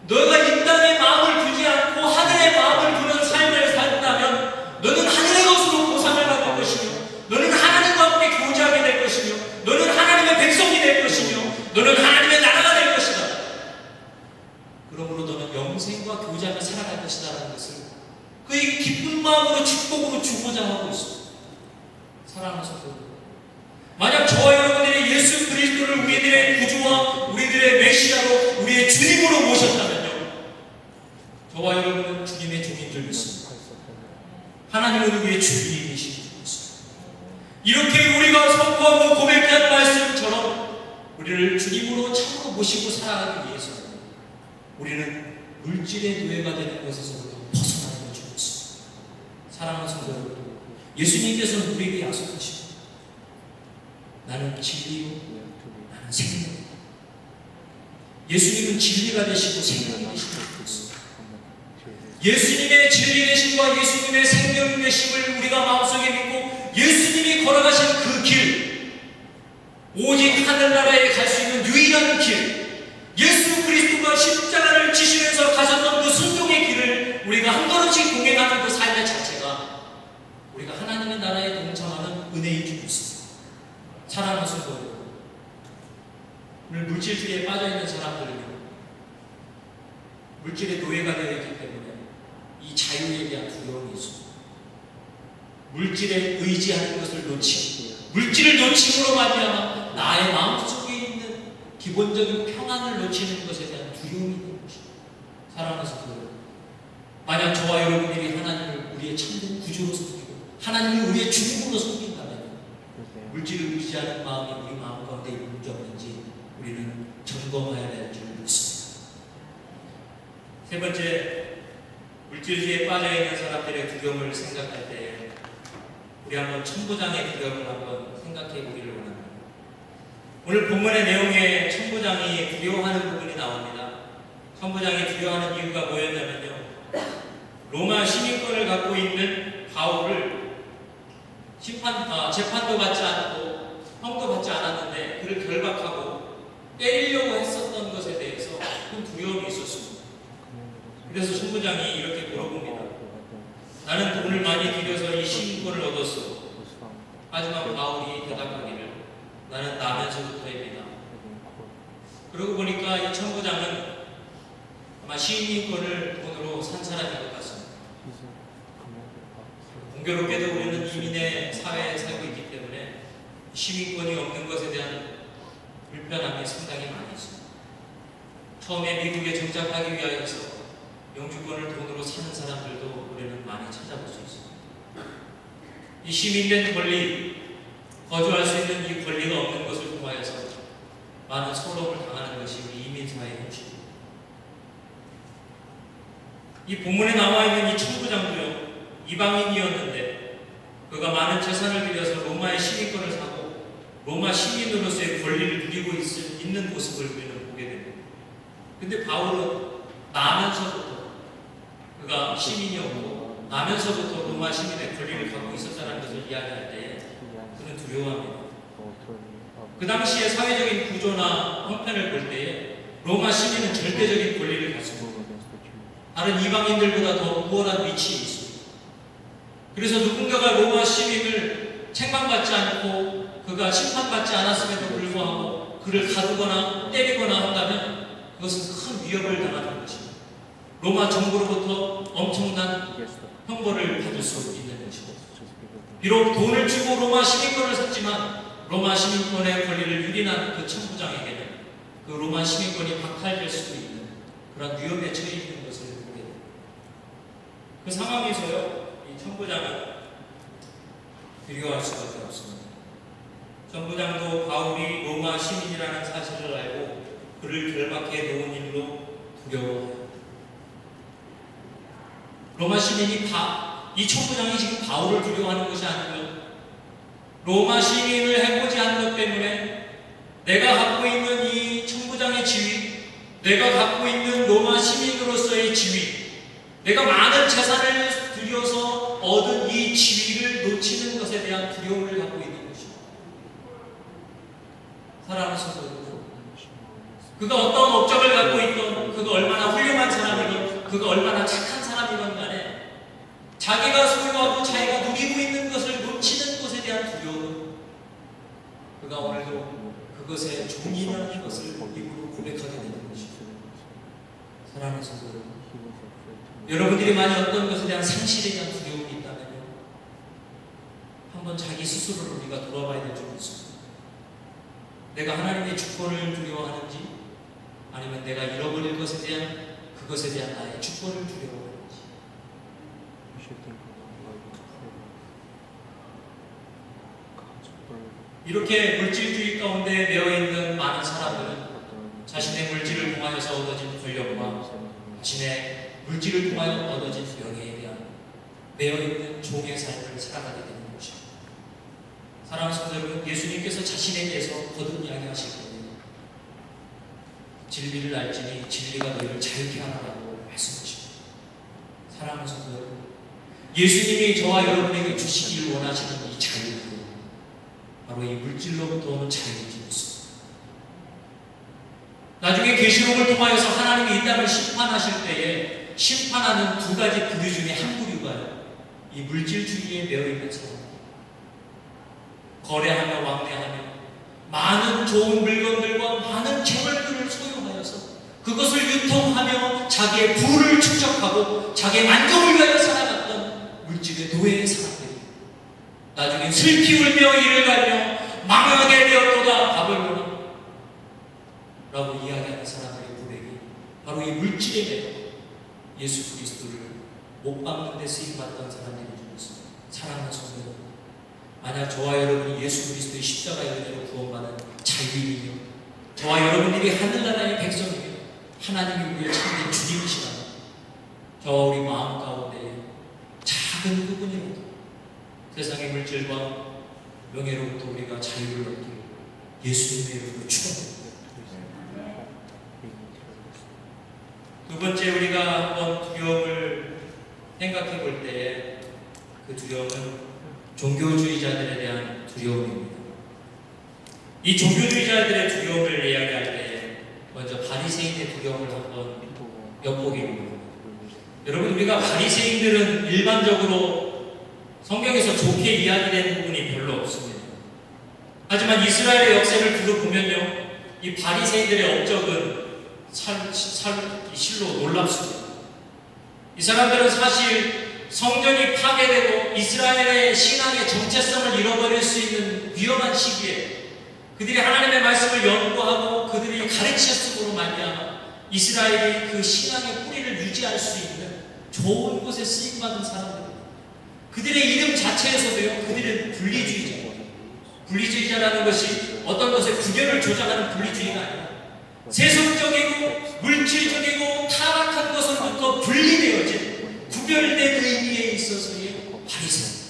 너가 이 땅에 마음을 두지 않고 하늘의 마음을 두는 삶을 산다면 너는 하늘의 것으로 보상을 받을 것이며 너는 하나님과 함께 교제하게 될 것이며 너는 하나님의 백성이 될 것이며 너는 하나님의 나라가 될 것이다. 그러므로 너는 영생과 교제하며 살아갈 것이다라는 것을 그에게 기쁜 마음으로 축복으로 주고자 하고 있습니다. 사랑하는 성도 여러분, 만약 저와 여러분들이 예수 그리스도를 우리들의 구주와 우리들의 메시아로 우리의 주님으로 모셨다면요, 저와 여러분은 주님의 종인 줄 믿습니다. 하나님은 우리의 주님이신 줄 믿습니다. 이렇게 우리가 선포하고 고백한 말씀처럼 우리를 주님으로 참으로 모시고 살아가기 위해서는 우리는 물질의 노예가 되는 것에서부터 벗어나는 줄 믿습니다. 사랑하는 성도 여러분, 예수님께서는 우리에게 약속하십니다. 나는 진리요, 나는 생명이다. 예수님은 진리가 되시고 생명이 되시고 있습니다. 예수님의 진리 되심과 예수님의 생명 되심을 우리가 마음속에 믿고 예수님이 걸어가신 그 길, 오직 하늘나라에 갈 수 있는 유일한 길, 예수 그리스도가 십자가를 지시면서 가셨던 그 순종의 길을 우리가 한 걸음씩 동행하는 그 삶의 자체가 우리가 하나님의 나라에 동참하는 은혜인 줄 믿습니다. 사랑하는 성도 여러분, 오늘 물질주의에 빠져있는 사람들은요, 물질의 노예가 되어 있기 때문에 이 자유에 대한 두려움이 있습니다. 물질에 의지하는 것을 놓치고, 물질을 놓침으로 말미암아 나의 마음속에 있는 기본적인 평안을 놓치는 것에 대한 두려움이 있는 것입니다. 사랑하는 성도 여러분, 만약 저와 여러분들이 하나님을 우리의 참된 구주로 섬기고 하나님을 우리의 주님으로 섬긴다면 물질을 의지하는 마음이 우리 마음 가운데 있는지 없는지 우리는 점검해야 될 줄 믿습니다. 세 번째, 물질주의에 빠져있는 사람들의 두려움을 생각할 때 우리 한번 천부장의 두려움을 한번 생각해 보기를 원합니다. 오늘 본문의 내용에 천부장이 두려워하는 부분이 나옵니다. 천부장이 두려워하는 이유가 뭐였냐면요, 로마 시민권을 갖고 있는 바울을 재판도 받지 않고 형도 받지 않았는데 그를 결박하고 때리려고 했었던 것에 대해서 큰 두려움이 있었습니다. 그래서 천부장이 이렇게 물어봅니다. 나는 돈을 많이 들여서 이 시민권을 얻었어. 하지만 바울이 대답하기를 나는 나면서부터입니다. 그러고 보니까 이 천부장은 아마 시민권을 돈으로 산 사람인 것 같습니다. 공교롭게도 우리는 이민의 사회에 살고 있기 때문에 시민권이 없는 것에 대한 불편함이 상당히 많이 있습니다. 처음에 미국에 정착하기 위하여서 영주권을 돈으로 사는 사람들도 우리는 많이 찾아볼 수 있습니다. 이 시민된 권리, 거주할 수 있는 이 권리가 없는 것을 통하여서 많은 서러움을 당하는 것이 우리 이민사회의 현실입니다. 이 본문에 나와 있는 이 천부장도요, 이방인이었는데 그가 많은 재산을 들여서 로마의 시민권을 사고 로마 시민으로서의 권리를 누리고 있는 모습을 우리는 보게 됩니다. 근데 바울은 나면서부터, 그가 시민이었고 나면서부터 로마 시민의 권리를 갖고 있었다는 것을 이야기할 때에 그는 두려워합니다. 그 당시의 사회적인 구조나 형편을 볼 때에 로마 시민은 절대적인 권리를 가지고 다른 이방인들보다 더 우월한 위치에 있습니다. 그래서 누군가가 로마 시민을 책망받지 않고 그가 심판받지 않았음에도 불구하고 그를 가두거나 때리거나 한다면 그것은 큰 위협을 당하는 것입니다. 로마 정부로부터 엄청난 형벌을 받을 수 있는 것입니다. 비록 돈을 주고 로마 시민권을 샀지만 로마 시민권의 권리를 유린한 그 천부장에게는 그 로마 시민권이 박탈될 수도 있는 그런 위험에 처해 있는 것을 보게 됩니다. 그 상황에서요, 이 천부장은 두려워할 수밖에 없습니다. 천부장도 바울이 로마 시민이라는 사실을 알고 그를 결박해 놓은 일로 두려워해요. 로마 시민이 이 천부장이 지금 바울을 두려워하는 것이 아니면 로마 시민을 해보지 않은 것 때문에 내가 갖고 있는 이 천부장의 지위, 내가 갖고 있는 로마 시민으로서의 지위, 내가 많은 재산을 들여서 얻은 이 지위를 놓치는 것에 대한 두려움을 갖고 있는 것입니다. 사랑하는 성도 여러분, 그가 어떤 업적을 갖고 있던, 그가 얼마나 훌륭한 사람이건, 그가 얼마나 착한 사람이건 간에 자기가 소유하고 자기가 누리고 있는 것을 놓치는 것에 대한 두려움은 그가 오늘도 그것에 종이라는 것을 입으로 고백하게 되는 것입니다. 사랑하는 성도 여러분, 여러분들이 만약 어떤 것에 대한 상실에 대한 두려움이 있다면요, 한번 자기 스스로를 우리가 돌아봐야 될 줄 믿습니다. 내가 하나님의 주권을 두려워하는지, 아니면 내가 잃어버릴 것에 대한 그것에 대한 나의 주권을 두려워하는지. 이렇게 물질주의 가운데 매어있는 많은 사람들은 자신의 물질을 통하여서 얻어진 권력과 자신의 물질을 통하여 얻어진 명예에 대한 매어있는 종의 삶을 살아가게 되는 것입니다. 사랑하는 성도 여러분, 예수님께서 자신에 대해서 거듭 이야기하실 때에 진리를 알지니 진리가 너희를 자유케 하라고 말씀하십니다. 사랑하는 성도 여러분, 예수님이 저와 여러분에게 주시길 원하시는 이 자유, 바로 이 물질로부터 오는 자유이지 않습니다. 계시록을 통하여서 하나님이 이 땅을 심판하실 때에 심판하는 두 가지 부류 중에 한 부류가 이 물질주의에 매여 있는 사람, 거래하며 왕래하며 많은 좋은 물건들과 많은 재물들을 소유하여서 그것을 유통하며 자기의 부를 축적하고 자기의 만족을 위하여 살아갔던 물질의 노예의 사람들이 나중에 슬피 울며 이를 갈며 망하게 되었도다 바벨론아 라고 이야기하는 사람들의 고백이 바로 이 물질에 대해 예수 그리스도를 못 박는 데 쓰임받던 사람들이 중에서 사랑하는 성도들, 만약 저와 여러분이 예수 그리스도의 십자가의 은혜로 구원받은 자유인이며 저와 여러분들이 하늘나라의 백성이며 하나님이 우리의 참된 주님이시라면 저와 우리 마음 가운데 작은 부분이라도 세상의 물질과 명예로부터 우리가 자유를 얻기를 예수님의 이름으로 축원합니다. 두 번째, 우리가 한번 두려움을 생각해 볼 때에 그 두려움은 종교주의자들에 대한 두려움입니다. 이 종교주의자들의 두려움을 이야기할 때에 먼저 바리새인의 두려움을 한번 엿보기로 합니다. 여러분, 우리가 바리새인들은 일반적으로 성경에서 좋게 이야기되는 부분이 별로 없습니다. 하지만 이스라엘의 역사를 두루 보면요, 이 바리새인들의 업적은 실로 놀랍습니다. 이 사람들은 사실 성전이 파괴되고 이스라엘의 신앙의 정체성을 잃어버릴 수 있는 위험한 시기에 그들이 하나님의 말씀을 연구하고 그들이 가르쳤음으로 말미암아 이스라엘이 그 신앙의 뿌리를 유지할 수 있는 좋은 곳에 쓰임받은 사람들입니다. 그들의 이름 자체에서도요, 그들은 분리주의자예요. 분리주의자라는 것이 어떤 것의 구별을 조장하는 분리주의가 아니라 세속적이고 물질적이고 타락한 것으로부터 분리되어진 구별된 의미에 있어서의 바리새인.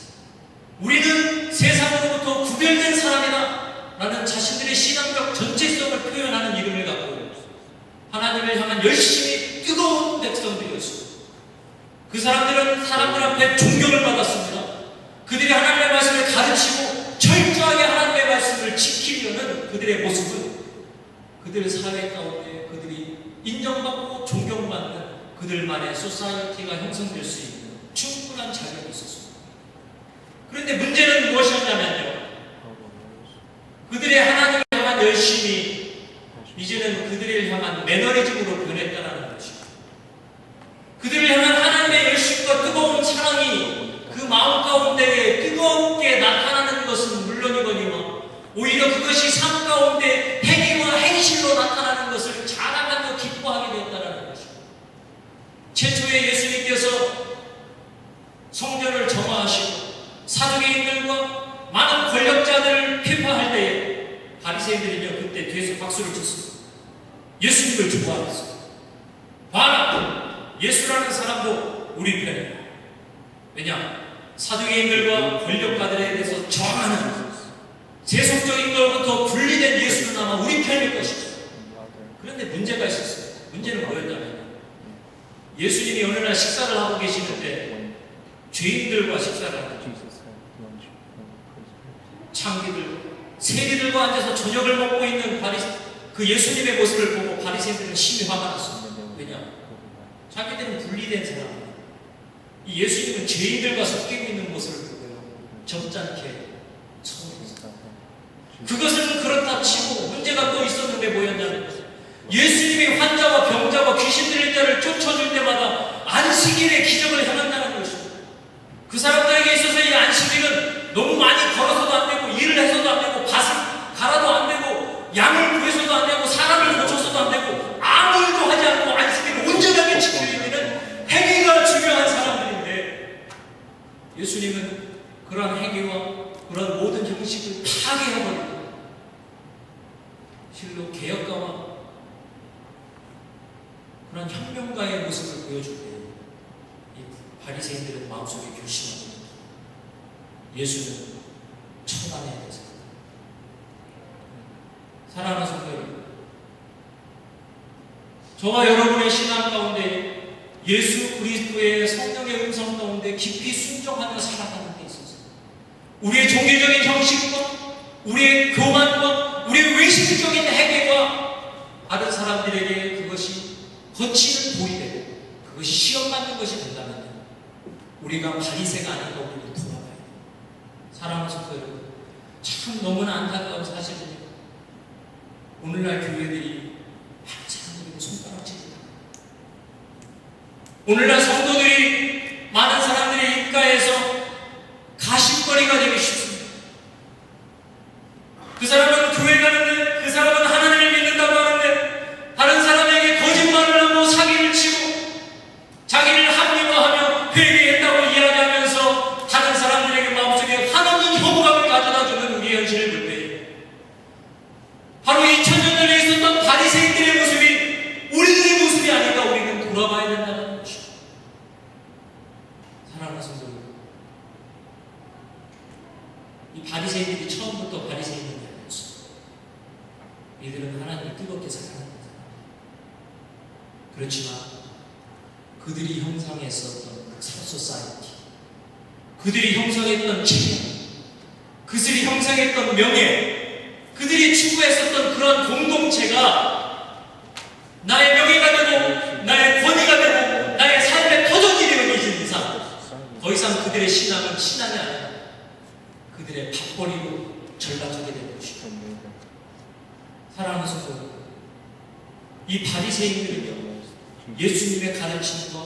우리는 세상으로부터 구별된 사람이다 라는 자신들의 신앙적 전체성을 표현하는 이름을 갖고 하나님을 향한 열심히 뜨거운 백성들이었습니다. 그 사람들은 사람들 앞에 존경을 받았습니다. 그들이 하나님의 말씀을 가르치고 철저하게 하나님의 말씀을 지키려는 그들의 모습은 그들의 사회 가운데 그들이 인정받고 존경받는 그들만의 소사이어티가 형성될 수 있는 충분한 자격이 있었습니다. 그런데 문제는 무엇이었냐면요, 그들의 하나님을 향한 열심이 이제는 그들을 향한 매너리즘으로 변했다는 것입니다. 그들을 향한 하나님의 열심과 뜨거운 사랑이 그 마음 가운데에 뜨겁게 나타나는 것은 물론이거니와 오히려 그것이 삶 가운데 행위와 행실로 나타나는 것을 자랑하며 기뻐하게 되었다는 것입니다. 최초에 예수님께서 성전을 정화하시고 사두개인들과 많은 권력자들을 피파할 때에 바리새인들은요, 그때 뒤에서 박수를 쳤습니다. 예수님을 좋아했어요. 봐라, 예수라는 사람도 우리 편이에요. 왜냐? 사두개인들과 권력가들에 대해서 저항하는 세속적인 것부터 분리된 예수는 아마 우리 편일 것이다. 그런데 문제가 있었어요. 문제는 뭐였냐면 예수님이 어느 날 식사를 하고 계시는데 죄인들과 식사를 하고 창기들, 세리들과 앉아서 저녁을 먹고 있는 그 예수님의 모습을 보고 바리새인들은 심히 화가 났습니다. 왜냐? 자기들은 분리된 사람, 이 예수님은 죄인들과 섞이고 있는 모습을 보고요, 점잖게 서운했습니다. 그것은 그렇다 치고 문제가 또 있었는데 뭐였냐면 예수님이 환자와 병자와 귀신 들린 자를 쫓아줄 때마다 안식일의 기적을 행한다는 것입니다. 그 사람들에게 있어서 이 안식일은 너무 많이 걸어서도 안 되고 일을 해서도 안 되고 밭을 갈아도 안 되고 양을 구해서도 안 되고 사람을 고쳐서도 안 되고 아무 일도 하지 않고 안식일을 온전하게 지키려 있는 행위가 중요한 사람들인데 예수님은 그러한 행위와 그런 모든 형식을 파괴해버리고 실로 개혁가와 그런 혁명가의 모습을 보여줄 때 이 바리새인들은 마음속에 결심합니다. 예수는 처단해야 되죠. 사랑하는 성도 여러분, 저와 여러분의 신앙 가운데 예수 그리스도의 성령의 음성 가운데 깊이 순종하며 살아가는 데 있어서 우리의 종교적인 형식과 우리의 교만과 우리의 외식적인 행위가 다른 사람들에게 고치는 돌이 되고 그것이 시험받는 것이 된다면요, 우리가 바리새가 아닌가 우리는 돌아가야 돼요. 사랑하는 성도 여러분, 참 너무나 안타까운 사실은요, 오늘날 교회들이 많은 사람들이 손가락질입니다. 오늘날 성도들이 많은 사람들의 입가에서 가십거리가 되기 쉽습니다. 그 사람은 교회 가는데, 그 사람은 하나님을 믿는다고 하는데 다른 사람에게 거짓말을 하고 사기를 치고 자기를 합리화하며 회개했다고 이야기하면서 다른 사람들에게 마음속에 한없는 혐오감을 가져다주는 우리의 현실을 볼 때에 바로 2000년 전에 있었던 바리새인들의 모습이 우리들의 모습이 아닌가 우리는 돌아봐야 된다는 것이죠. 사랑하는 성도 여러분, 이 바리새인들이 처음부터 바리새인이 아니었어요. 이들은 하나님을 뜨겁게 사랑합니다. 그렇지만 그들이 형성했었던 그 소사이티, 그들이 형성했던 체력, 그들이 형성했던 명예, 그들이 추구했었던 그런 공동체가 나의 명예가 되고 나의 권위가 되고 나의 삶의 터전이 되는 이상 더 이상 그들의 신앙은 신앙이 아니라 그들의 밥벌이로 전락하게 되는 것이죠. 사랑하는 성도 여러분, 이 바리새인들은요, 예수님의 가르침과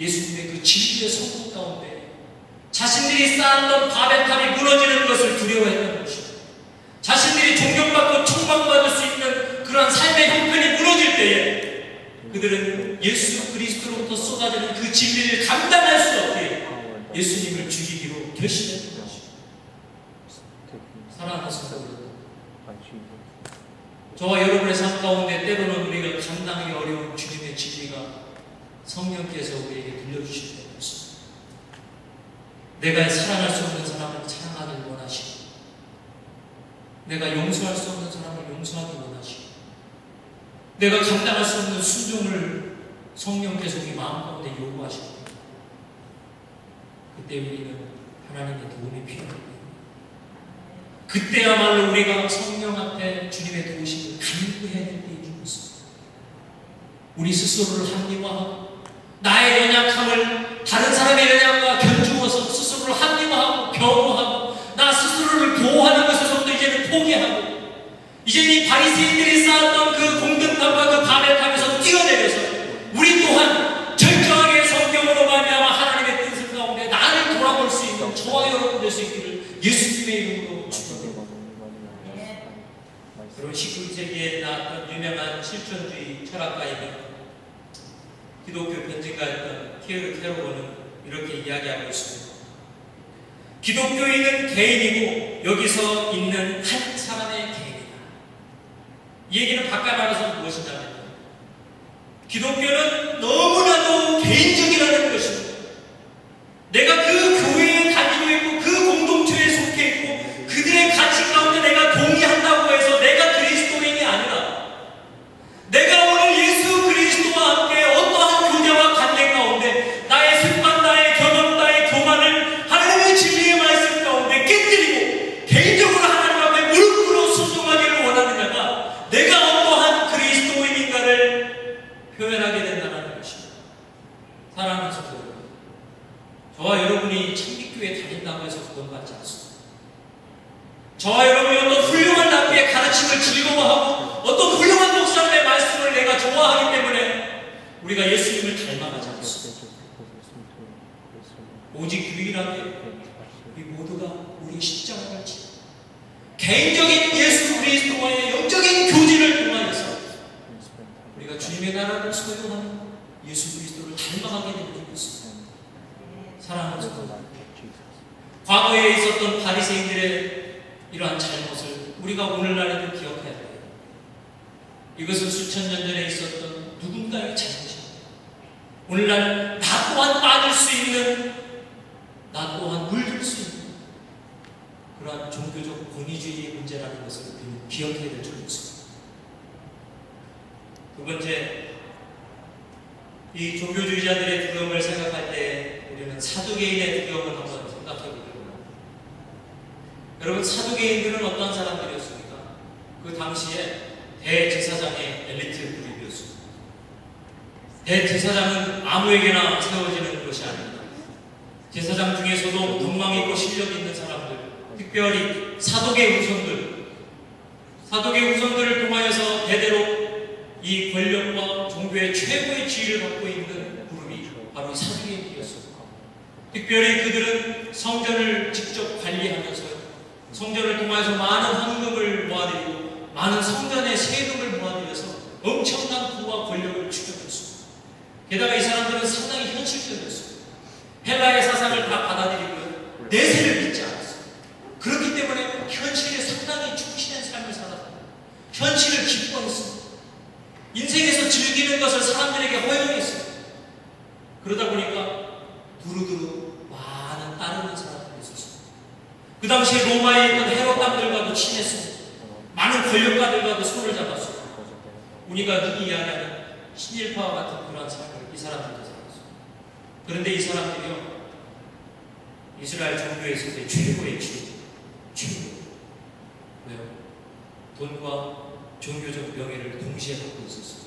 예수님의 그 진리의 성공 가운데 자신들이 쌓았던 바벨탑이 무너지는 것을 두려워했던 것이죠. 자신들이 존경받고 총망받을 수 있는 그런 삶의 형편이 무너질 때에 그들은 예수 그리스도로부터 쏟아지는 그 진리를 감당할 수 없게 예수님을 죽이기로 결심했던 것이죠. 사랑하는 성도 여러분, 저와 여러분의 삶 가운데 때로는 우리가 감당하기 어려운 주님의 진리가 성령께서 우리에게 들려주실 때가 있습니다. 내가 사랑할 수 없는 사람을 사랑하길 원하시고, 내가 용서할 수 없는 사람을 용서하기 원하시고, 내가 감당할 수 없는 순종을 성령께서 우리 마음 가운데 요구하시고, 그때 우리는 하나님의 도움이 필요합니다. 그때야말로 우리가 성령 앞에 주님의 도우심을 간구해야 될 때인 것입니다. 우리 스스로를 합리화하고 나의 연약함을 다른 사람의 연약함과 견주어서 스스로를 합리화하고 겸허하고 나 스스로를 보호하는 것에서부터 이제는 포기하고 이제는 이 바리새인들이 쌓았던 그 공든탑과 그 바벨탑에서 뛰어내려서 우리 또한 절정하게 성경으로 말미암아 하나님의 뜻을 가운데 나를 돌아볼 수 있는 저와 여러분 될 수 있기를 예수님의 이름으로 축원합니다. 여러분, 19세기에 나왔던 유명한 실존주의 철학가이며 기독교 변증가였던 티에르 테로거는 이렇게 이야기하고 있습니다. 기독교인은 개인이고 여기서 있는 한 사람의 개인이다. 이 얘기는 바꿔 말해서 무엇이냐면 기독교는 너무나도 개인적이라는 것입니다. 내가 그 교회에 다니고 있고 그 공동체에 속해 있고 그들의 가치 가운데 내가 동의한다고 해서 내가 그리스도인이 아니라 내가 오늘 예수 그리스도와 함께 어떠한 교제와 관계 가운데 나의 습관, 나의 경험, 나의 교만을 하나님의 진리의 말씀 가운데 깨뜨리고 개인적으로 하나님 앞에 무릎 꿇어 순종하기를 원하느냐가 내가 어떠한 그리스도인인가를 표현하게 된다는 것입니다. 사랑하는 성도 여러분, 저와 여러분이 참빛교회 다닌다고 해서 구원받지 않습니다. 저와 여러분이 어떤 훌륭한 rab비의 가르침을 즐거워하고 어떤 훌륭한 목사님의 말씀을 내가 좋아하기 때문에 우리가 예수님을 닮아가지 않습니다. 오직 유일하게 우리 모두가 우리 십자가를 지고 개인적인 예수 그리스도와의 영적인 교제를 통하여서 우리가 주님의 나라를 소유하는 예수 그리스도를 닮아가게 되는 것입니다. 사랑하는 성도 여러분, 과거에 있었던 바리새인들의 이러한 잘못을 우리가 오늘날에도 기억해야 돼요. 이것은 수천 년 전에 있었던 누군가의 잘못입니다. 오늘날 나 또한 빠질 수 있는, 나 또한 물들 수 있는 그러한 종교적 권위주의의 문제라는 것을 우리는 기억해야 될 점이 있습니다. 두 번째, 이 종교주의자들의 두려움을 생각할 때 우리는 사두개인의 두려움을 한번 생각해 보도록 합니다. 여러분, 사두개인들은 어떤 사람들이었습니까? 그 당시에 대제사장의 엘리트 그룹이었습니다. 대제사장은 아무에게나 세워지는 것이 아닙니다. 제사장 중에서도 덕망 있고 실력 있는 사람들, 특별히 사독의 후손들을 통하여서 대대로 이 권력과 종교의 최고의 지위를 갖고 있는 그룹이 바로 사두개인이었습니다. 특별히 그들은 성전을 직접 관리하면서요, 성전을 통해서 많은 헌금을 모아들이고 많은 성전의 세금을 모아들여서 엄청난 부와 권력을 축적했습니다. 게다가 이 사람들은 상당히 현실적이었습니다. 헬라의 사상을 다 받아들이고요, 내세를 믿지 않았어요. 그렇기 때문에 현실에 상당히 충실한 삶을 살았습니다. 현실을 기뻐했습니다. 인생에서 즐기는 것을 사람들에게 허용했어요. 그러다 보니까 두루두루 많은 따르는 사람들이 있었습니다. 그 당시에 로마에 있던 헤롯당들과도 친했습니다. 많은 권력가들과도 손을 잡았습니다. 우리가 흔히 이야기하는 신일파와 같은 그러한 삶을 이 사람들도 살았습니다. 그런데 이 사람들이요, 이스라엘 종교에서의 최고의 최고. 왜요? 돈과 종교적 명예를 동시에 갖고 있었습니다.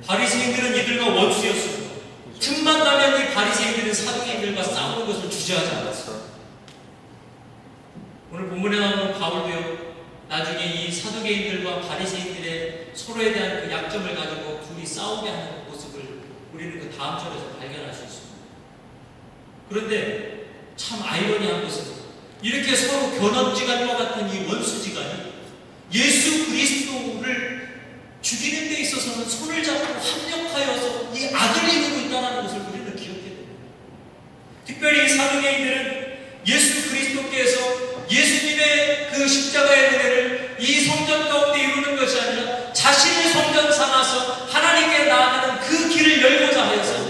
바리새인들은 이들과 원수였습니다. 틈만 나면 이 바리새인들은 사두개인들과 싸우는 것을 주저하지 않았어요. 오늘 본문에 나오는 바울도요, 나중에 이 사두개인들과 바리새인들의 서로에 대한 그 약점을 가지고 둘이 싸우게 하는 모습을 우리는 그 다음 절에서 발견할 수 있습니다. 그런데 참 아이러니한 것은 이렇게 서로 견업지간과 같은 이 원수지간이 예수 그리스도를 죽이는 데 있어서는 손을 잡고 합력하여서 이 악을 이루고 있다는 것을 우리는 기억해야 됩니다. 특별히 이 사두개인들은 예수 그리스도께서 예수님의 그 십자가의 은혜를 이 성전 가운데 이루는 것이 아니라 자신의 성전 삼아서 하나님께 나아가는 그 길을 열고자 하여서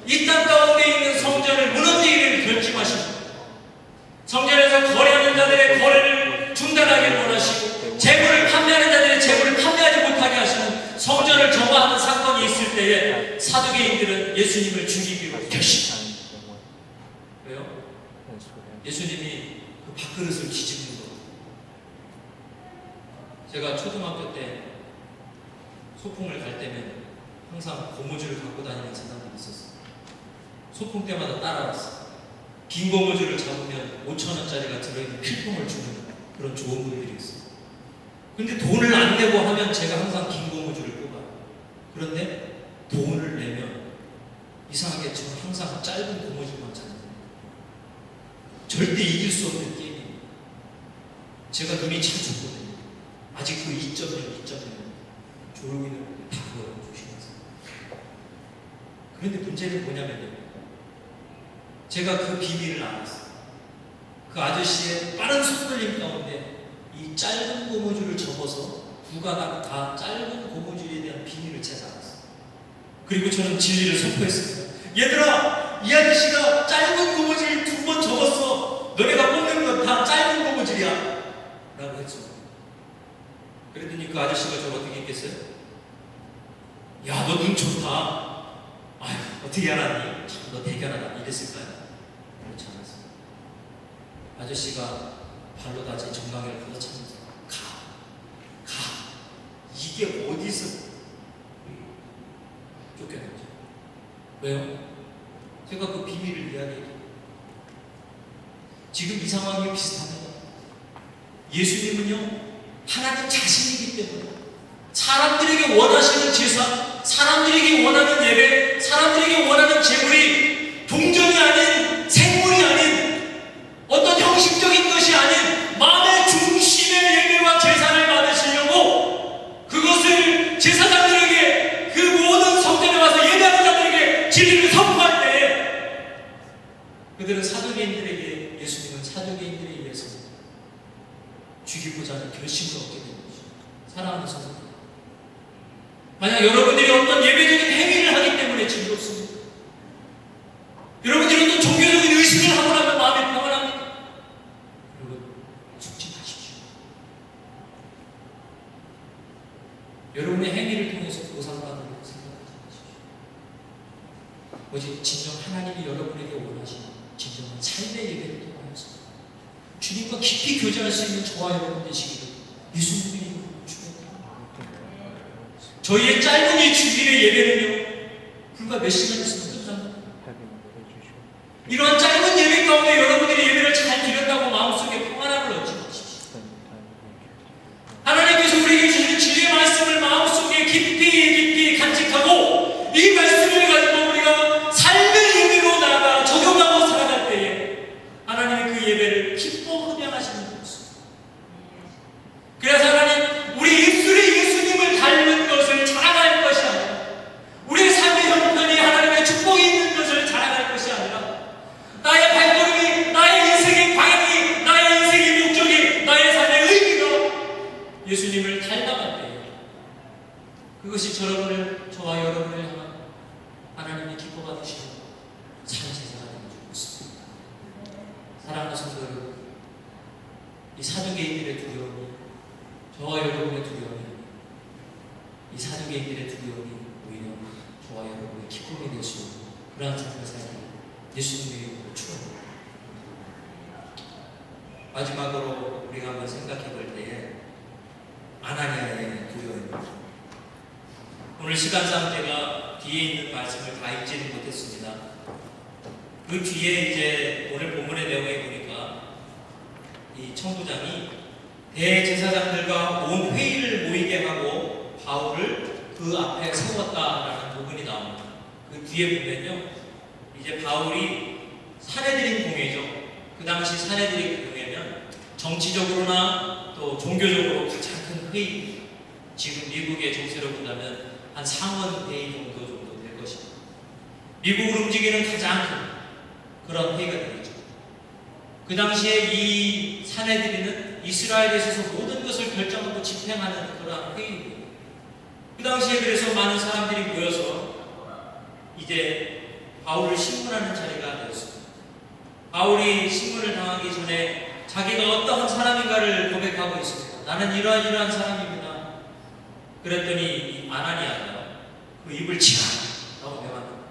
이 땅 가운데 있는 성전을 무너뜨리기를 결심하십니다. 성전에서 거래하는 자들의 거래를 중단하기를 원하시고 재물을 판매하는 자들의 재물을 판매하지 못하게 하시는 성전을 점화하는 사건이 있을 때에 사두개인들은 예수님을 죽이기로 결심합니다. 왜요? 예수님이 그 밥그릇을 뒤집는 거. 제가 초등학교 때 소풍을 갈 때면 항상 고무줄을 갖고 다니는 사람들이 있었어요. 소풍 때마다 따라왔어요. 긴 고무줄을 잡으면 5,000원짜리가 들어있는 필통을 주는 그런 좋은 분들이 있어요. 근데 돈을 안 내고 하면 제가 항상 긴 고무줄을 뽑아요. 그런데 돈을 내면 이상하게 저는 항상 짧은 고무줄만 찾아요. 절대 이길 수 없는 게임입니다. 제가 눈이 참 좋거든요. 아직 그 2.0 조용히는 다 보여요. 조심하세요. 그런데 문제는 뭐냐면요, 제가 그 비밀을 알았어요. 그 아저씨의 빠른 손놀림 가운데 이 짧은 고무줄을 접어서 누가 다 짧은 고무줄에 대한 비밀을 제가 알았어요. 그리고 저는 진리를 선포했습니다. 얘들아, 이 아저씨가 짧은 고무줄을 2번 접었어. 너네가 뽑는 건 다 짧은 고무줄이야 라고 했죠. 그랬더니 그 아저씨가 저를 어떻게 했겠어요? 야, 너 눈 좋다. 아휴, 어떻게 알았니? 참, 너 대견하다. 이랬을까요? 그렇지 않았어요. 아저씨가 발로 다진 정강이를 걷어차면서 가. 이게 어디서 쫓겨났죠? 왜요? 제가 그 비밀을 이야기해요. 지금 이 상황이 비슷합니다. 예수님은요, 하나님 자신이기 때문에 사람들에게 원하시는 제사, 사람들에게 원하는 예배, 사람들에게 원하는 제물이 동전이 아닌, 생물이 아닌, 어떤 형식적인 것이 아닌 마음의 중심의 예배와 제사를 받으시려고 그것을 제사장들에게, 그 모든 성전에 와서 예배하는 자들에게 진리를 선포할 때에 그들은 사두개인들에게, 예수님은 사두개인들에 의해서 죽이고자 하는 결심을 얻게 되는 것이죠. 사랑하는 성도들, 만약 여러분들이 어떤 예배적인 행위를 하기 때문에 즐겁습니다. 여러분들이 어떤 종교적인 의식을 하고 나면 마음이 평안합니까? 여러분, 속지 마십시오. 여러분의 행위를 통해서 보상받는 걸 생각하지 마십시오. 오직 진정 하나님이 여러분에게 원하시는 진정한 삶의 예배를 통하여서 주님과 깊이 교제할 수 있는 저와 여러분 되시기를 예수님의 이름으로 축원합니다. 저희의 짧은 이 주일의 예배는요, 불과 몇 시간 있으면 끝납니다. 이러한 짧은 예배 가운데 여러분들이 예배를 잘 드렸다고 마음속에 평안함을 얻지 마십시오. 하나님께서 우리에게 주시는 진리의 말씀을 마음속에 깊이 간직하고 이 말씀을 가지고 우리가 삶의 예배로 나아가 적용하고 살아갈 때에 하나님이 그 예배를 기뻐 흠양하시는 것입니다. 그래서 하나님 우리 입술에 예수님을 닮은 것을 자랑할 것이 아니라 우리의 삶의 형편이 하나님의 축복이 있는 것을 자랑할 것이 아니라 나의 발걸음이, 나의 인생의 방향이, 나의 인생의 목적이, 나의 삶의 의미가 예수님을 닮아갈 때에 그것이 저와 여러분을 향한 하나님이 기뻐받으시는 산제사가 되는 줄 믿습니다. 사랑하는 성도 여러분, 이 사두개인들의 두려움이 저와 여러분의 두려움이, 이 사두개인들의 두려움이 오히려 저와 여러분의 기쁨이 될 수 있는 그러한 산제사가 예수님의 이름으로 축원합니다. 마지막으로 우리가 한번 생각해 볼 때에 아나니아의 두려움입니다. 오늘 시간상 제가 뒤에 있는 말씀을 다 읽지는 못했습니다. 그 뒤에 이제 오늘 본문의 내용에 보니까 이 청부장이 대제사장들과 온 회의를 모이게 하고 바울을 그 앞에 세웠다라는 부분이 나옵니다. 그 뒤에 보면요, 이제 바울이 사내들인 공회죠. 그 당시 사내들인 공회면 정치적으로나 또 종교적으로 가장 큰 회의, 지금 미국의 정세로 본다면 한 상원 회의 정도 될 것입니다. 미국을 움직이는 가장 큰 그런 회의가 되겠죠. 그 당시에 이 사내들이는 이스라엘에 있어서 모든 것을 결정하고 집행하는 그런 회의입니다. 그 당시에 그래서 많은 사람들이 모여서 이제 바울을 신문하는 자리가 되었습니다. 바울이 신문을 당하기 전에 자기가 어떠한 사람인가를 고백하고 있습니다. 나는 이러한 사람입니다. 그랬더니 이 아나니아가 그 입을 치라고 명합니다.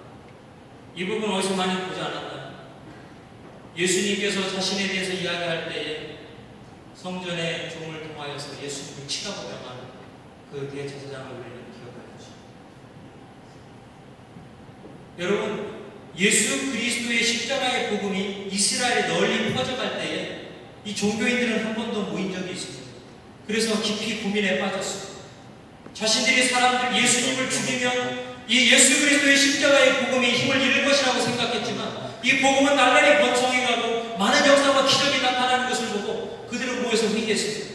이 부분 어디서 많이 보지 않았나요? 예수님께서 자신에 대해서 이야기할 때에 성전의 종을 통하여서 예수님을 치라고 명하는 그 대제사장을 우리는 기억할 것입니다. 여러분, 예수 그리스도의 십자가의 복음이 이스라엘에 널리 퍼져갈 때에 이 종교인들은 한 번도 모인 적이 있습니다. 그래서 깊이 고민에 빠졌습니다. 자신들이 사람들 예수님을 죽이면 이 예수 그리스도의 십자가의 복음이 힘을 잃을 것이라고 생각했지만 이 복음은 날라리 번성해가고 많은 역사와 기적이 나타나는 것을 보고 그들은 모여서 회의했습니다.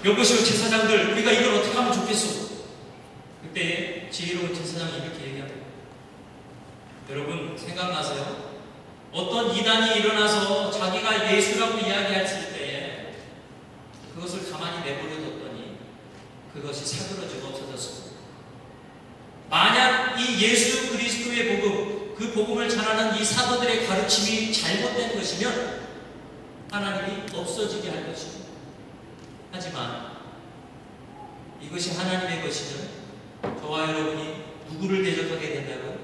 여보시오 제사장들, 우리가 이걸 어떻게 하면 좋겠소? 그때 지혜로운 제사장이 이렇게 얘기합니다. 여러분 생각나세요? 어떤 이단이 일어나서 자기가 예수라고 이야기했을 때에 그것을 가만히 내버려뒀더니 그것이 사그러지고 없어졌습니다. 만약 이 예수 그리스도의 복음, 그 복음을 전하는 이 사도들의 가르침이 잘못된 것이면 하나님이 없어지게 할 것입니다. 하지만 이것이 하나님의 것이면 저와 여러분이 누구를 대적하게 된다고?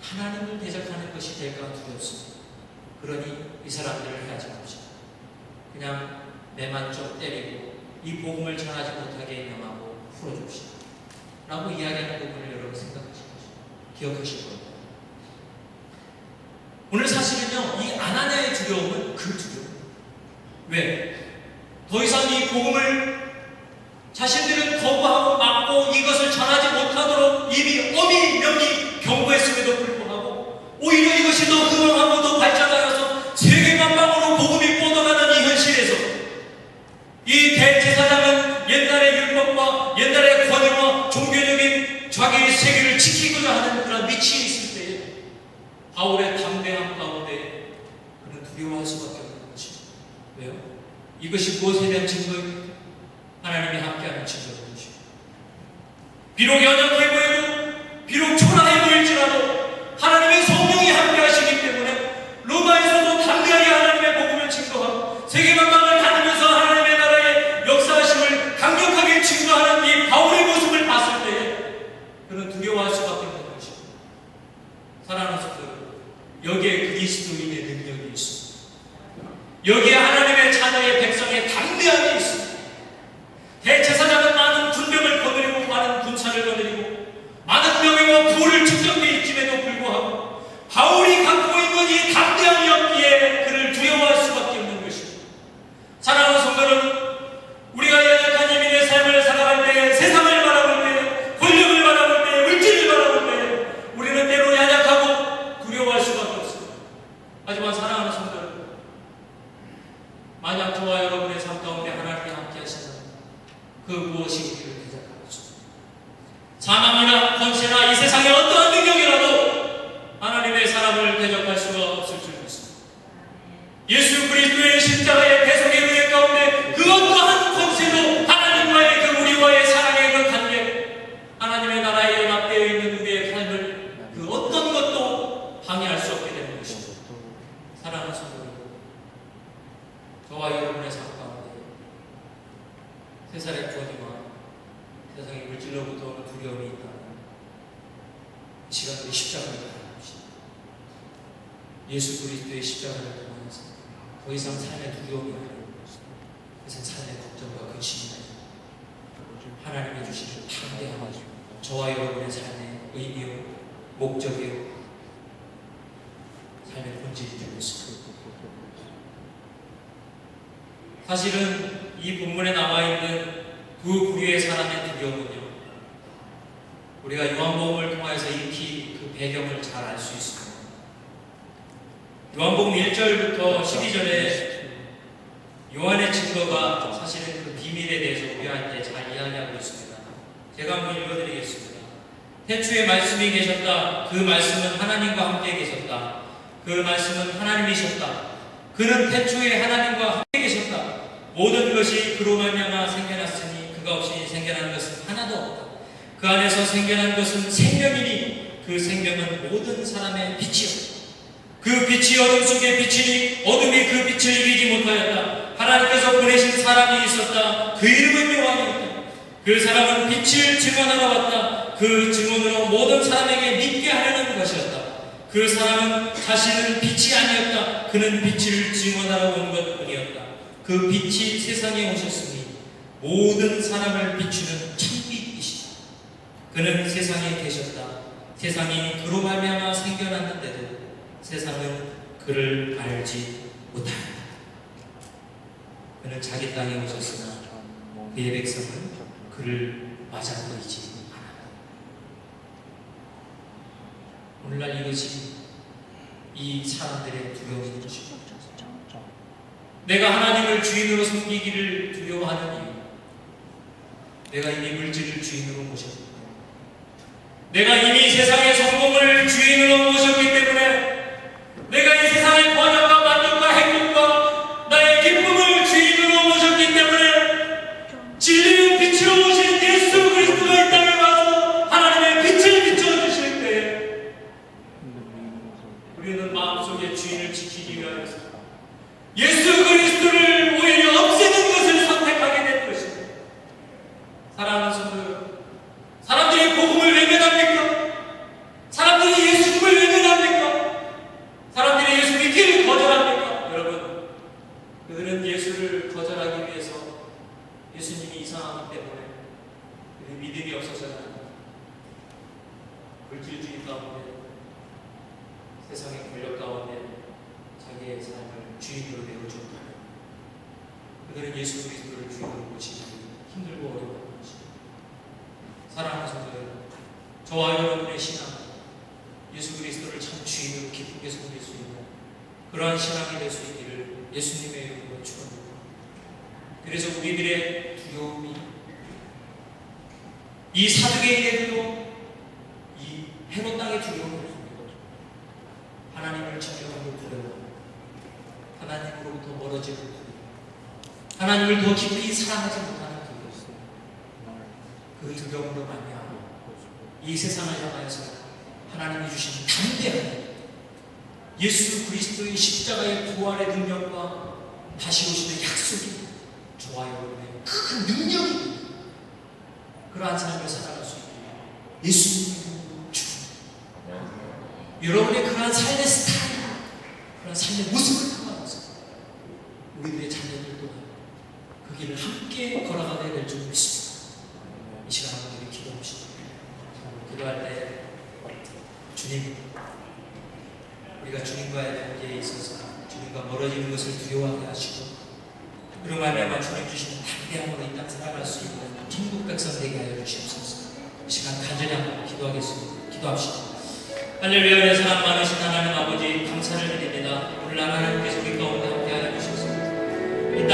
하나님을 대적하는 것이 될까 두렵습니다. 그러니 이 사람들을 하지 맙시다. 그냥 매만 좀 때리고 이 복음을 전하지 못하게 명하고 풀어줍시다 라고 이야기하는 부분을 여러분 생각하실 것입니다. 기억하실 겁니다. 오늘 사실은요, 이 아나니아의 두려움은 그 두려움. 왜? 더 이상 이 복음을 자신들은 거부하고 막고 이것을 전하지 못하도록 이미 엄히 명히 경고했음에도 불구하고 오히려 이것이 더 흥황하고 더 발전하여서 세계만방으로 복음이 뻗어가는 이 현실에서 이 대제사장은 옛날의 율법과 옛날의 권위와 종교적인 자기의 세계를 지키고자 하는 그런 위치에 있을 때에 바울의 담대함 가운데 그는 두려워할 수밖에 없는 것입니다. 왜요? 이것이 무엇에 대한 증거입니까? 하나님이 함께하는 증거인 것입니다. 비록 연약해 보이고 비록 초라해 보일지라도 하나님의 성령이 함께하시기 때문에 로마에서도 담대하게 하나님의 복음을 증거하고 세계만방을 다니면서 하나님의 나라의 역사하심을 강력하게 증거하는 이 바울의 모습을 봤을 때에 그는 두려워할 수밖에 없는 것입니다. 사랑하는 성도 여러분, 여기에 그리스도인의 능력이 있습니다. 여기에 하나님의 자녀의 백성의 담대함이 있습니다. 대제사장은 많은 군병을 거느리고 많은 군사를 거느리고 많은 명예와 부를 축적되어 만약 저와 여러분의 삶 가운데 하나님이 함께 하신다면 그 무엇이 우리를 대적하겠죠? 사망이나 권세나 이 세상의 어떠한 능력이라도 하나님의 사람을 대적할 수가 없을 줄 믿습니다. 예수 그리스도의 십자가의 배속의 은혜 가운데 그 어떠한 권세도 하나님과의 그 우리와의 사랑의 그 관계, 하나님의 나라에 연합되어 있는 우리의 삶을 그 어떤 것도 방해할 수 없게 되는 것입니다. 사랑하는 성도 여러분, 저와 여러분의 삶 가운데 세상의 구원이와 세상의 물질로부터 오는 두려움이 있다면 이 시간 우리 십자가를 바라봅시다. 예수 그리스도의 십자가를 통해서 더 이상 삶의 두려움이 아니고 그것은 삶의 걱정과 근심이 아니고 하나님이 주시는 담대함, 저와 여러분의 삶의 의미요 목적이요 삶의 본질이 되고 있습니다. 사실은 이 본문에 나와 있는 두 부류의 사람의 두려움은요, 우리가 요한복음을 통해서 익히 그 배경을 잘 알 수 있습니다. 요한복음 1절부터 12절에 요한의 증거가 사실은 그 비밀에 대해서 우리한테 잘 이야기하고 있습니다. 제가 한번 읽어드리겠습니다. 태초에 말씀이 계셨다. 그 말씀은 하나님과 함께 계셨다. 그 말씀은 하나님이셨다. 그는 태초에 하나님과 함께 계셨다. 모든 것이 그로 말미암아 생겨났으니 그가 없이 생겨난 것은 하나도 없다. 그 안에서 생겨난 것은 생명이니 그 생명은 모든 사람의 빛이었다. 그 빛이 어둠 속에 비치니 어둠이 그 빛을 이기지 못하였다. 하나님께서 보내신 사람이 있었다. 그 이름은 요한이었다. 그 사람은 빛을 증언하러 왔다. 그 증언으로 모든 사람에게 믿게 하려는 것이었다. 그 사람은 자신은 빛이 아니었다. 그는 빛을 증언하러 온 것뿐이었다. 그 빛이 세상에 오셨으니 모든 사람을 비추는 참빛이시다. 그는 세상에 계셨다. 세상이 그로 말미암아 생겨났는데도 세상은 그를 알지 못하였다. 그는 자기 땅에 오셨으나 그의 백성은 그를 맞아 보이지 않았다. 오늘날 이것이 이 사람들의 두려움인 것입니다. 내가 하나님을 주인으로 섬기기를 두려워하는 이유, 내가 이미 물질을 주인으로 모셨기 때문에, 내가 이미 세상의 성공을 주인으로 모셨기 때문에, 내가 이 세상의 번영과 만족과 행복과 나의 기쁨을 주인으로 모셨기 때문에, 진리의 빛으로 오신 예수 그리스도가 이 땅에 와서 하나님의 빛을 비춰주실 때에 우리는 마음속에 주인을 지키기 위하여서 예수 그리스도를 오히려 없애는 것을 선택하게 된 것입니다. 사랑하는 성도, 사람들이 복음을 외면합니까? 사람들이 예수님을 외면합니까? 사람들이 예수 믿기를 거절합니까? 여러분, 그들은 예수를 거절하기 위해서 예수님이 이상하기 때문에 믿음이 없어서는 물질주의 가운데, 세상의 권력 가운데 자기의 삶을 주인으로 내어주었다. 그들은 예수 그리스도를 주인으로 모시기 힘들고 어려운 것입니다. 사랑하는 성도 여러분, 저와 여러분의 신앙, 예수 그리스도를 참 주인으로 기쁘게 섬길 수 있는 그러한 신앙이 될 수 있기를 예수님의 이름으로 축원합니다. 그래서 우리들의 두려움이 이 사두개인에게도 이 헤롯 땅의 두려움을 하나님을 찾아가는 두려움, 하나님으로부터 멀어지는 두려움, 하나님을 더 깊이 사랑하지 못하는 두려움, 그 두려움으로 말미암아 이 세상을 향하여서 하나님이 주신 담대한 예수 그리스도의 십자가의 부활의 능력과 다시 오시는 약속이 저와 여러분의 큰 능력이 그러한 삶을 살아갈 수 있게 예수님의 이름으로 축원합니다. 여러분의 그러한 삶의 스타일, 그러한 삶의 모습을 담아서 우리들의 자녀들도 그 길을 함께 걸어가게 될 줄 믿습니다. 이 시간 한번 우리 기도합시다. 기도할 때 주님, 우리가 주님과의 관계에 있어서 주님과 멀어지는 것을 두려워하게 하시고 그로 말미암아 주님 주시는 담대함으로 이 땅 살아갈 수 있는 천국 백성 되게 하여 주시옵소서. 이 시간 간절히 한번 기도하겠습니다. 기도합시다. 할렐루야. 사랑 많으신 하나님 아버지 감사를 드립니다. 오늘 하나님께서 우리 가운데 함께하여 주셔서 이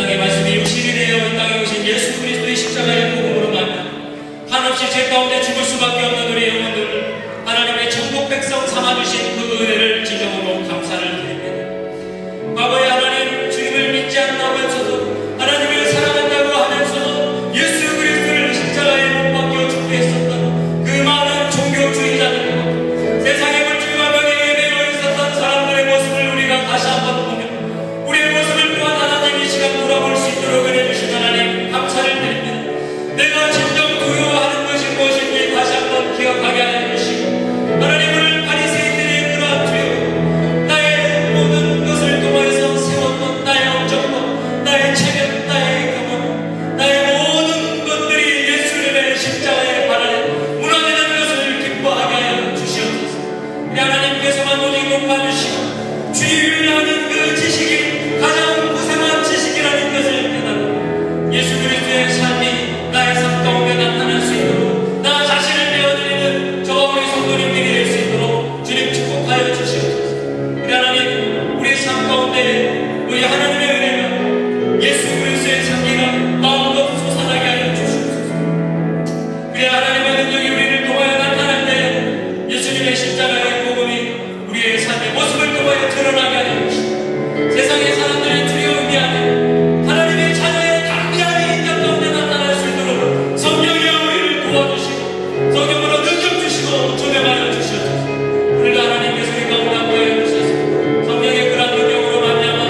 수밖에 없는 우리 영혼들 하나님의 천국 백성 삼아주신 그 은혜를 진정으로 감사를 드립니다. 과거에 하나님 주님을 믿지 않는다면서도 하나님을 사랑한다고 하면서도 예수 그리스도를 십자가에 못 박혀 죽게 했었던 그 많은 종교주의자들, 세상의 물질과 명예에 매여 있었던 사람들의 모습을 우리가 다시 한번 보며 우리의 모습을 또한 하나님 이 시간 돌아볼 수 있도록 은혜 주신 하나님 감사를 드립니다. 내가 진정 두려워하는 것이 무엇인지 다시 한번 기억하게 하여 주시고 하나님을 바리새인들의 그러한 두려움, 나의 모든 것을 통하여서 세웠던 나의 업적과 나의 체면, 나의 경험, 나의 모든 것들이 예수님의 십자가에 반하여 무너지는 것을 기뻐하게 하여 주시옵소서. 우리 하나님께서만 오직 높아주시고 주님을 아는 그 지식이 가장 무상한 지식이라는 것을 깨닫고 예수 그리스도의 삶이 나의 삶 가운데 나타날 수 있도록 나 자신을 내어드리는 저 우리 성도님들이 될 수 있도록 주님 축복하여 주시옵소서. 우리 하나님, 우리 삶 가운데 우리 하나님의 은혜가 예수 그리스도의 향기가 마음껏 솟아나게 하여 주시옵소서. 그래 하나님의 능력이 우리를 통하여 나타날 때 예수님의 십자가의 복음이 우리의 삶의 모습을 통하여 드러나게 하여 주시옵소서. 세상의 사람들의 두려움이 아닌 하나님의 자녀의 강렬한 인격 가운데 나타날 수 있도록 성령이 우리를 도와주시고 성령으로 능력 주시고 조명하여 주시옵소서. 오늘도 하나님께서 우리 가운데 함께하여 주셔서 성령의 그러한 능력으로 말미암아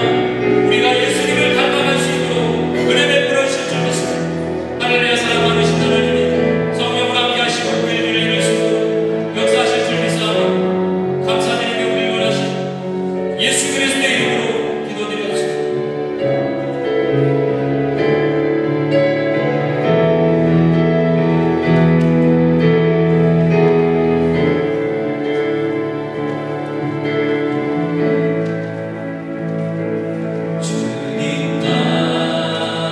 우리가 예수님을 닮아갈 수 있도록 은혜 베풀어 주실 줄 믿습니다. 할렐루야. 사랑 많으신 하나님이 성령으로 함께하시고 그 일을 이룰 수 있도록 역사하실 줄 믿사오니 감사드리며 우리를 원하신 예수 그리스도의 이름으로 기도드렸습니다. 주님 따라이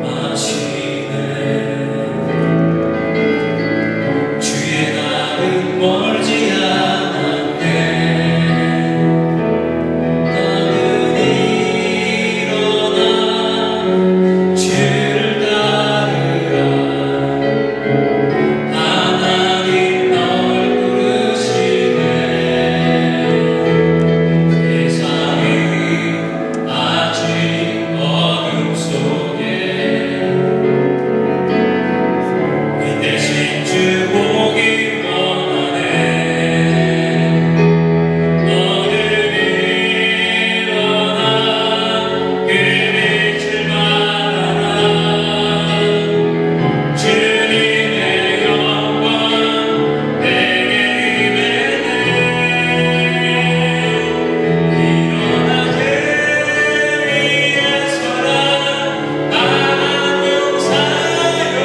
마시네 주의 날은 멀지 않았네 나는 일어나 주를 따르라 하나님 널 부르시네 세상이 아직 어둠 속에 이 대신 주 보기 원하네 너는 일어나 그 빛을 받아라 주님의 영광 내게 임했네 일어나 제 위에 서라 한용사여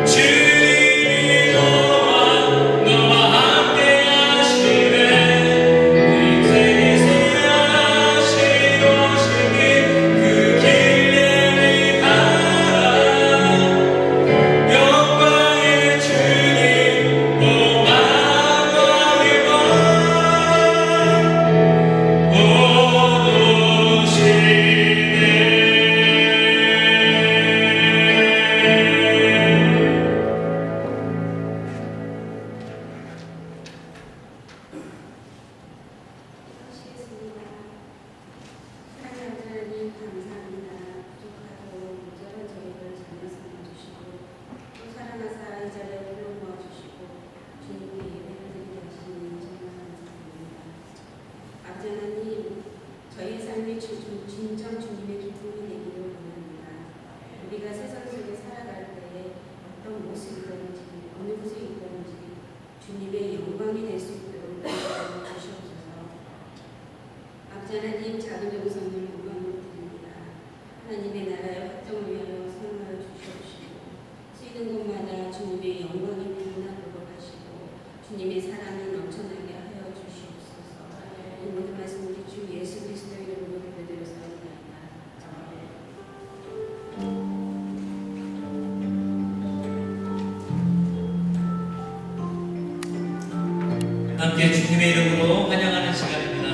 주님이 너와 함께 하시네 인생이 세하시고 싶니 그 길 내리 가라 영광의 주님 오만왕의 왕 하시겠습니다. 사랑하는 하나님 감사합니다. 부족하고 부족한 저희를 자녀 삼아주시고 또 사랑하사 이 자리에 불러 모아주시고 주님께 예배를 드리게 하시니 정말 감사합니다. 아버지 하나님, 저희의 삶이 진정 주님의 기쁨이 되기를 원합니다. 우리가 세상 속에 살아갈 때에 어떤 모습이든지 어느 곳에 있든지 주님의 영광이 될 수 있도록 도와주시옵소서. 아버지 하나님, 작은 정성을 영광을 드립니다. 하나님의 나라의 확정을 위하여 사용하여 주시옵시고 쓰이는 곳마다 주님의 영광이 빛나도록 하시고 주님의 사랑이 넘쳐나게 하여 주시옵소서. 이 모든 말씀 우리 주 예수 그리스도의 이름으로 기도드렸사옵나이다. 함께 주님의 이름으로 환영하는 시간입니다.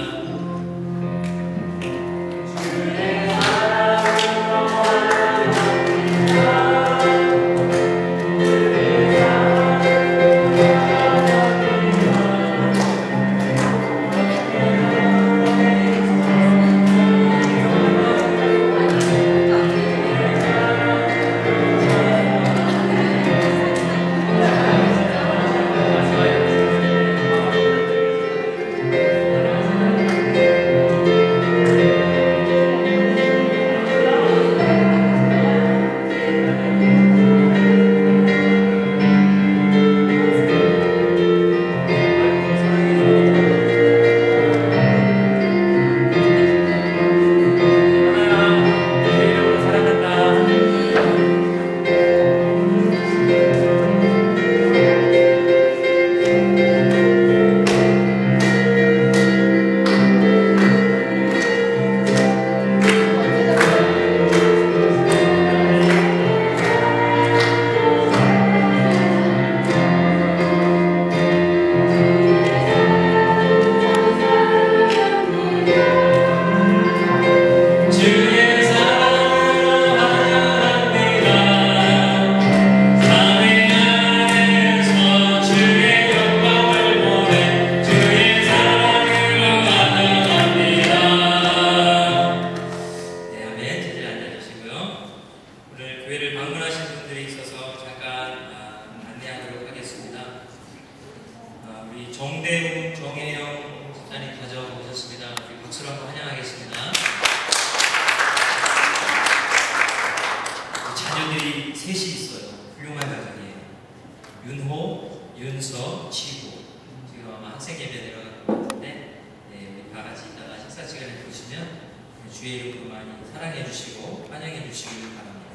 주의 이름으로 많이 사랑해 주시고 환영해 주시길 바랍니다.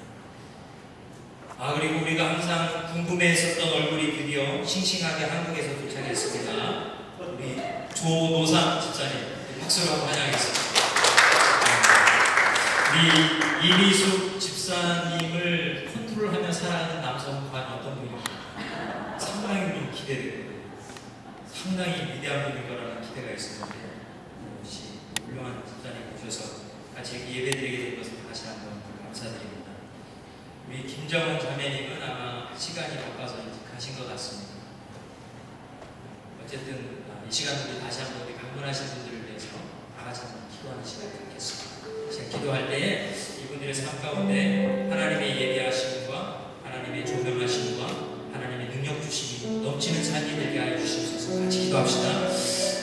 그리고 우리가 항상 궁금해했었던 얼굴이 드디어 싱싱하게 한국에서 도착했습니다. 우리 조노상 집사님 박수로 한번 환영하겠습니다. 우리 이미숙 집사님을 컨트롤하며 살아가는 남성은 과연 어떤 분일까? 상당히 좀 기대되거든요. 상당히 위대한 분일 거라는 기대가 있었는데 역시 훌륭한 집사님 모셔서 같이 예배드리게 된 것을 다시 한번 감사드립니다. 우리 김정은 자매님은 아마 시간이 바빠서 이제 가신 것 같습니다. 어쨌든 이 시간 우리 다시 한번 우리 방문하신 분들을 위해서 다 같이 한번 기도하는 시간을 갖겠습니다. 제가 기도할 때에 이분들의 삶 가운데 하나님의 예비하심과 하나님의 조명하심과 하나님의 능력 주심이 넘치는 삶이 되게 하여 주시옵소서. 같이 기도합시다.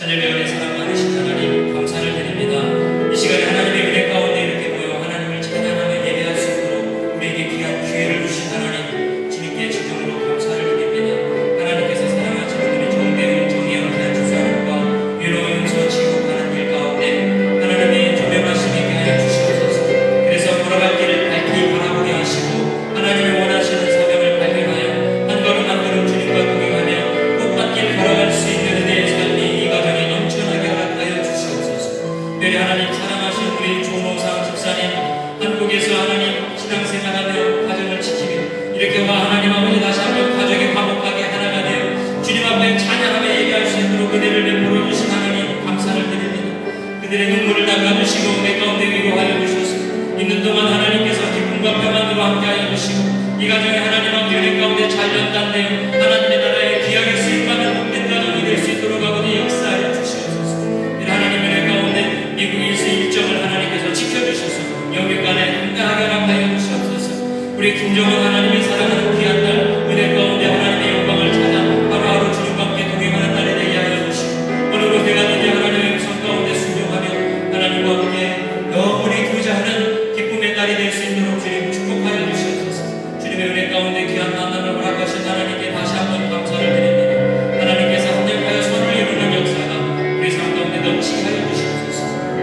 하늘의 은혜 사랑 많으신 하나님 감사를 드립니다. 이 시간에 하나님의 은혜 가운데 이렇게 모여 하나님을 찬양하며 예배할 수 있도록 우리에게 귀한 기회를 주신 하나님 주님께 진정으로 감사를 드립니다. 하나님께서 사랑하시는 우리 정대훈 정혜영 귀한 주사님과 위로 용서 지속하는 길 가운데 하나님의 조명하심이 있게 하여 주시옵소서. 그래서 걸어갈 길을 밝히 바라보게 하시고 하나님이 원하시는 사명을 발견하여 한 걸음 한 걸음 주님과 동행하며 꽃밭길 걸어갈 수 있는 은혜의 삶이 이 가정에 넘쳐나게 하여 주시옵소서. 특별히 하나님 사랑하신 우리 조노상 집사님 한국에서 하나님 신앙생활하며 가정을 지키며 이렇게 와 하나님 아버지 다시 한번 가족이 화목하게 하나가 되어 주님 앞에 찬양하며 예배할 수 있도록 은혜를 베풀어 주신 하나님 감사를 드립니다. 그들의 눈물을 닦아주시고 내 가운데 위로하여 주셔서 있는 동안 하나님께서 기쁨과 평안으로 함께하여 주시고 이 가정에 하나님 아버지 은혜 가운데 잘 연단되어 하나님의 나라에 귀하게 쓰임받는 복된 가정이 될 수 있도록 아버지 역사하여 주시옵소서. 하나님의 은혜 가운데 미국에서 일정을 하나님께서 지켜주셔서 영육간에 함께하게 하여 주시옵소서. 우리 김정은 하나님의 사랑하는 귀한 딸 은혜 가운데 하나님의 영광을 찾아 하루하루 주님과 함께 동행하는 날이 되게 하여 주시고 어느 곳에 가든지 하나님의 음성 가운데 순종하며 하나님과 함께 영원히 교제하는 기쁨의 날이 될 수 있도록 주님 축복하여 주시옵소서. 주님의 은혜 가운데 귀한 만남을 허락하신 하나님께 다시 한번 감사를 드립니다. 하나님께서 합력하여 선을 이루는 역사가 우리 삶 가운데 넘치게 하여 주시옵소서.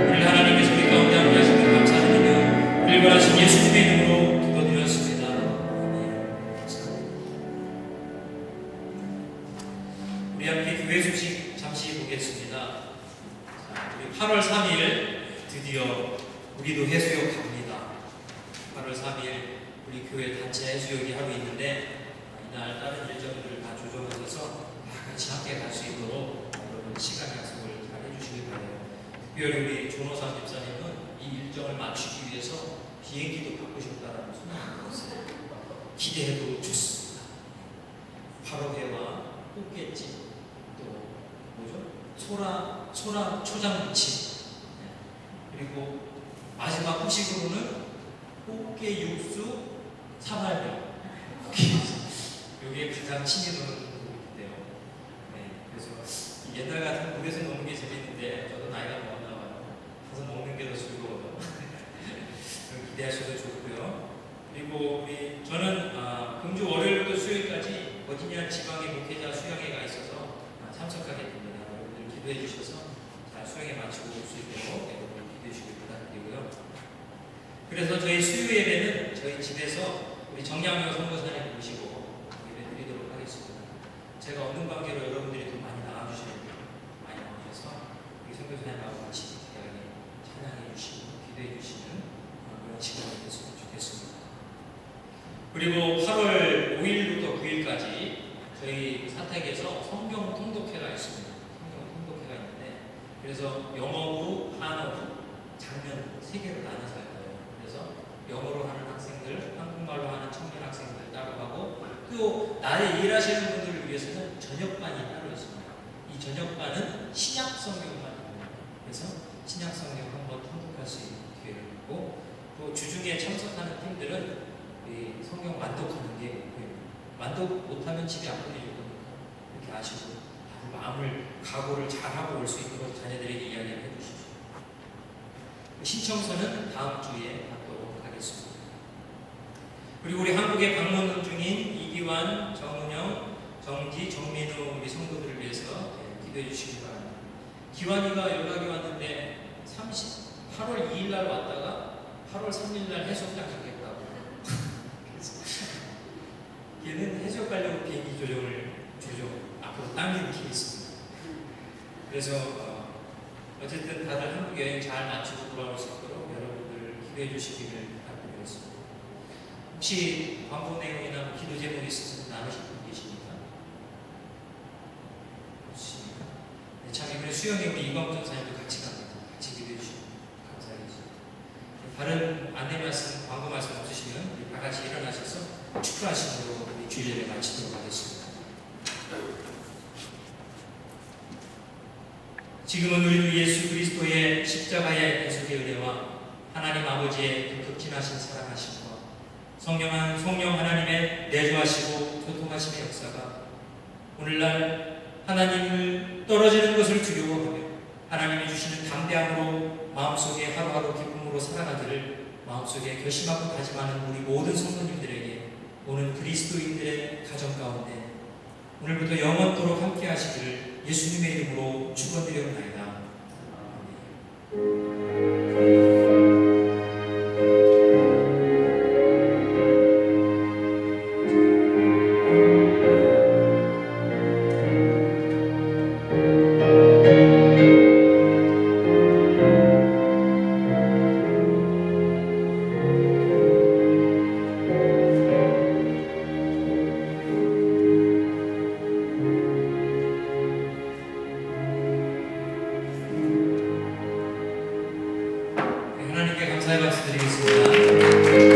우리 하나님께서 우리 가운데 함께 하시는 감사드리며 우리 원하신 예수님의 이름으로 기도드렸습니다. 우리 함께 교회 소식 잠시 보겠습니다. 우리 8월 3일 드디어 우리도 해수욕 갑니다. 8월 3일 우리 교회 단체 해수욕이 하고 있는데 이날 다른 일정들을 다 조정하셔서 다 같이 함께 갈 수 있도록 여러분 시간 약속을 잘 해주시기 바라요. 특별히 우리 조노상 집사님은 이 일정을 맞추기 위해서 비행기도 바꾸셨다는 소문이 들었어요. 기대해도 좋습니다. 화로회와 꽃게찜 또 뭐죠? 소라 초장무침 그리고 마지막 후식으로는 꽃게 육수 사발면 여기에 가장 친히 도는 부분인데요. 그래서 옛날 같은 물에서 먹는 게 재밌는데 저도 나이가 먹었나 봐요. 가서 먹는 게 더 즐거워요. 기대하셔도 좋고요. 그리고 저는 금주 월요일부터 수요일까지 버지니아 지방의 목회자 수양회가 있어서 참석하게 됩니다. 여러분들 기도해 주셔서 잘 수양회 마치고 올 수 있도록 여러분 기도해 주시길 부탁드리고요. 그래서 저희 수요 예배는 저희 집에서 우리 정양용 선교사님 모시고 예배 드리도록 하겠습니다. 제가 없는 관계로 여러분들이 더 많이 나와주시면 많이 나오셔서 우리 선교사님하고 같이 찬양해 주시고 기도해 주시는 그런 시간이 됐으면 좋겠습니다. 그리고 8월 5일부터 9일까지 저희 사택에서 성경 통독회가 있습니다. 성경 통독회가 있는데 그래서 영어로, 한어로, 장면 3개로 나눠서 할 거예요. 그래서 영어로 하는 학생들, 한국말로 하는 청년 학생들 따로 하고 또 나에 일하시는 분들을 위해서는 저녁반이 따로 있습니다. 이 저녁반은 신약 성경반입니다. 그래서 신약 성경 한번 통독할 수 있는 기회를 갖고 또 주중에 참석하는 팀들은 이 성경 만독하는 게 목표입니다. 만독 못하면 집에 안 보내줄 거니까 이렇게 아시고 마음을 각오를 잘하고 올 수 있도록 자녀들에게 이야기를 해주십시오. 신청서는 다음 주에 받도록 하겠습니다. 그리고 우리 한국에 방문 중인 이기환, 정은영, 정지, 정민우 우리 성도들을 위해서 기도해 주시기 바랍니다. 기환이가 연락이 왔는데 8월 2일 날 왔다가 8월 3일 날 해수욕장 가겠다고. 그래서 얘는 해수욕 가려고 비행기 조정 앞으로 당기는 길이 있습니다. 그래서 어쨌든 다들 한국 여행 잘 마치고 돌아올 수 있도록 여러분들 기도해 주시기를 부탁드리겠습니다. 혹시 광고 내용이나 뭐 기도 제목이 있어서 나누실 분 계십니까? 없으십니까? 네, 참 이번에 수영이 우리 이광정 사님도 같이 갑니다. 같이 기도해 주시면 감사하겠습니다. 다른 안내 말씀, 광고 말씀 없으시면 우리 다 같이 일어나셔서 축하하심으로 우리 주일예배 마치도록 하겠습니다. 지금은 우리 주 예수 그리스도의 십자가의 대속의 은혜와 하나님 아버지의 그 극진하신 사랑하심과 성령 하나님의 내주하시고 교통하심의 역사가 오늘날 하나님을 떨어지는 것을 두려워하며 하나님이 주시는 담대함으로 마음속에 하루하루 기쁨으로 살아가기를 마음속에 결심하고 다짐하는 우리 모든 성도님들에게 오는 그리스도인들의 가정 가운데 오늘부터 영원토록 함께 하시기를 예수님의 이름으로 축원드려옵나이다. 하나님께 감사의 박수 드리겠습니다.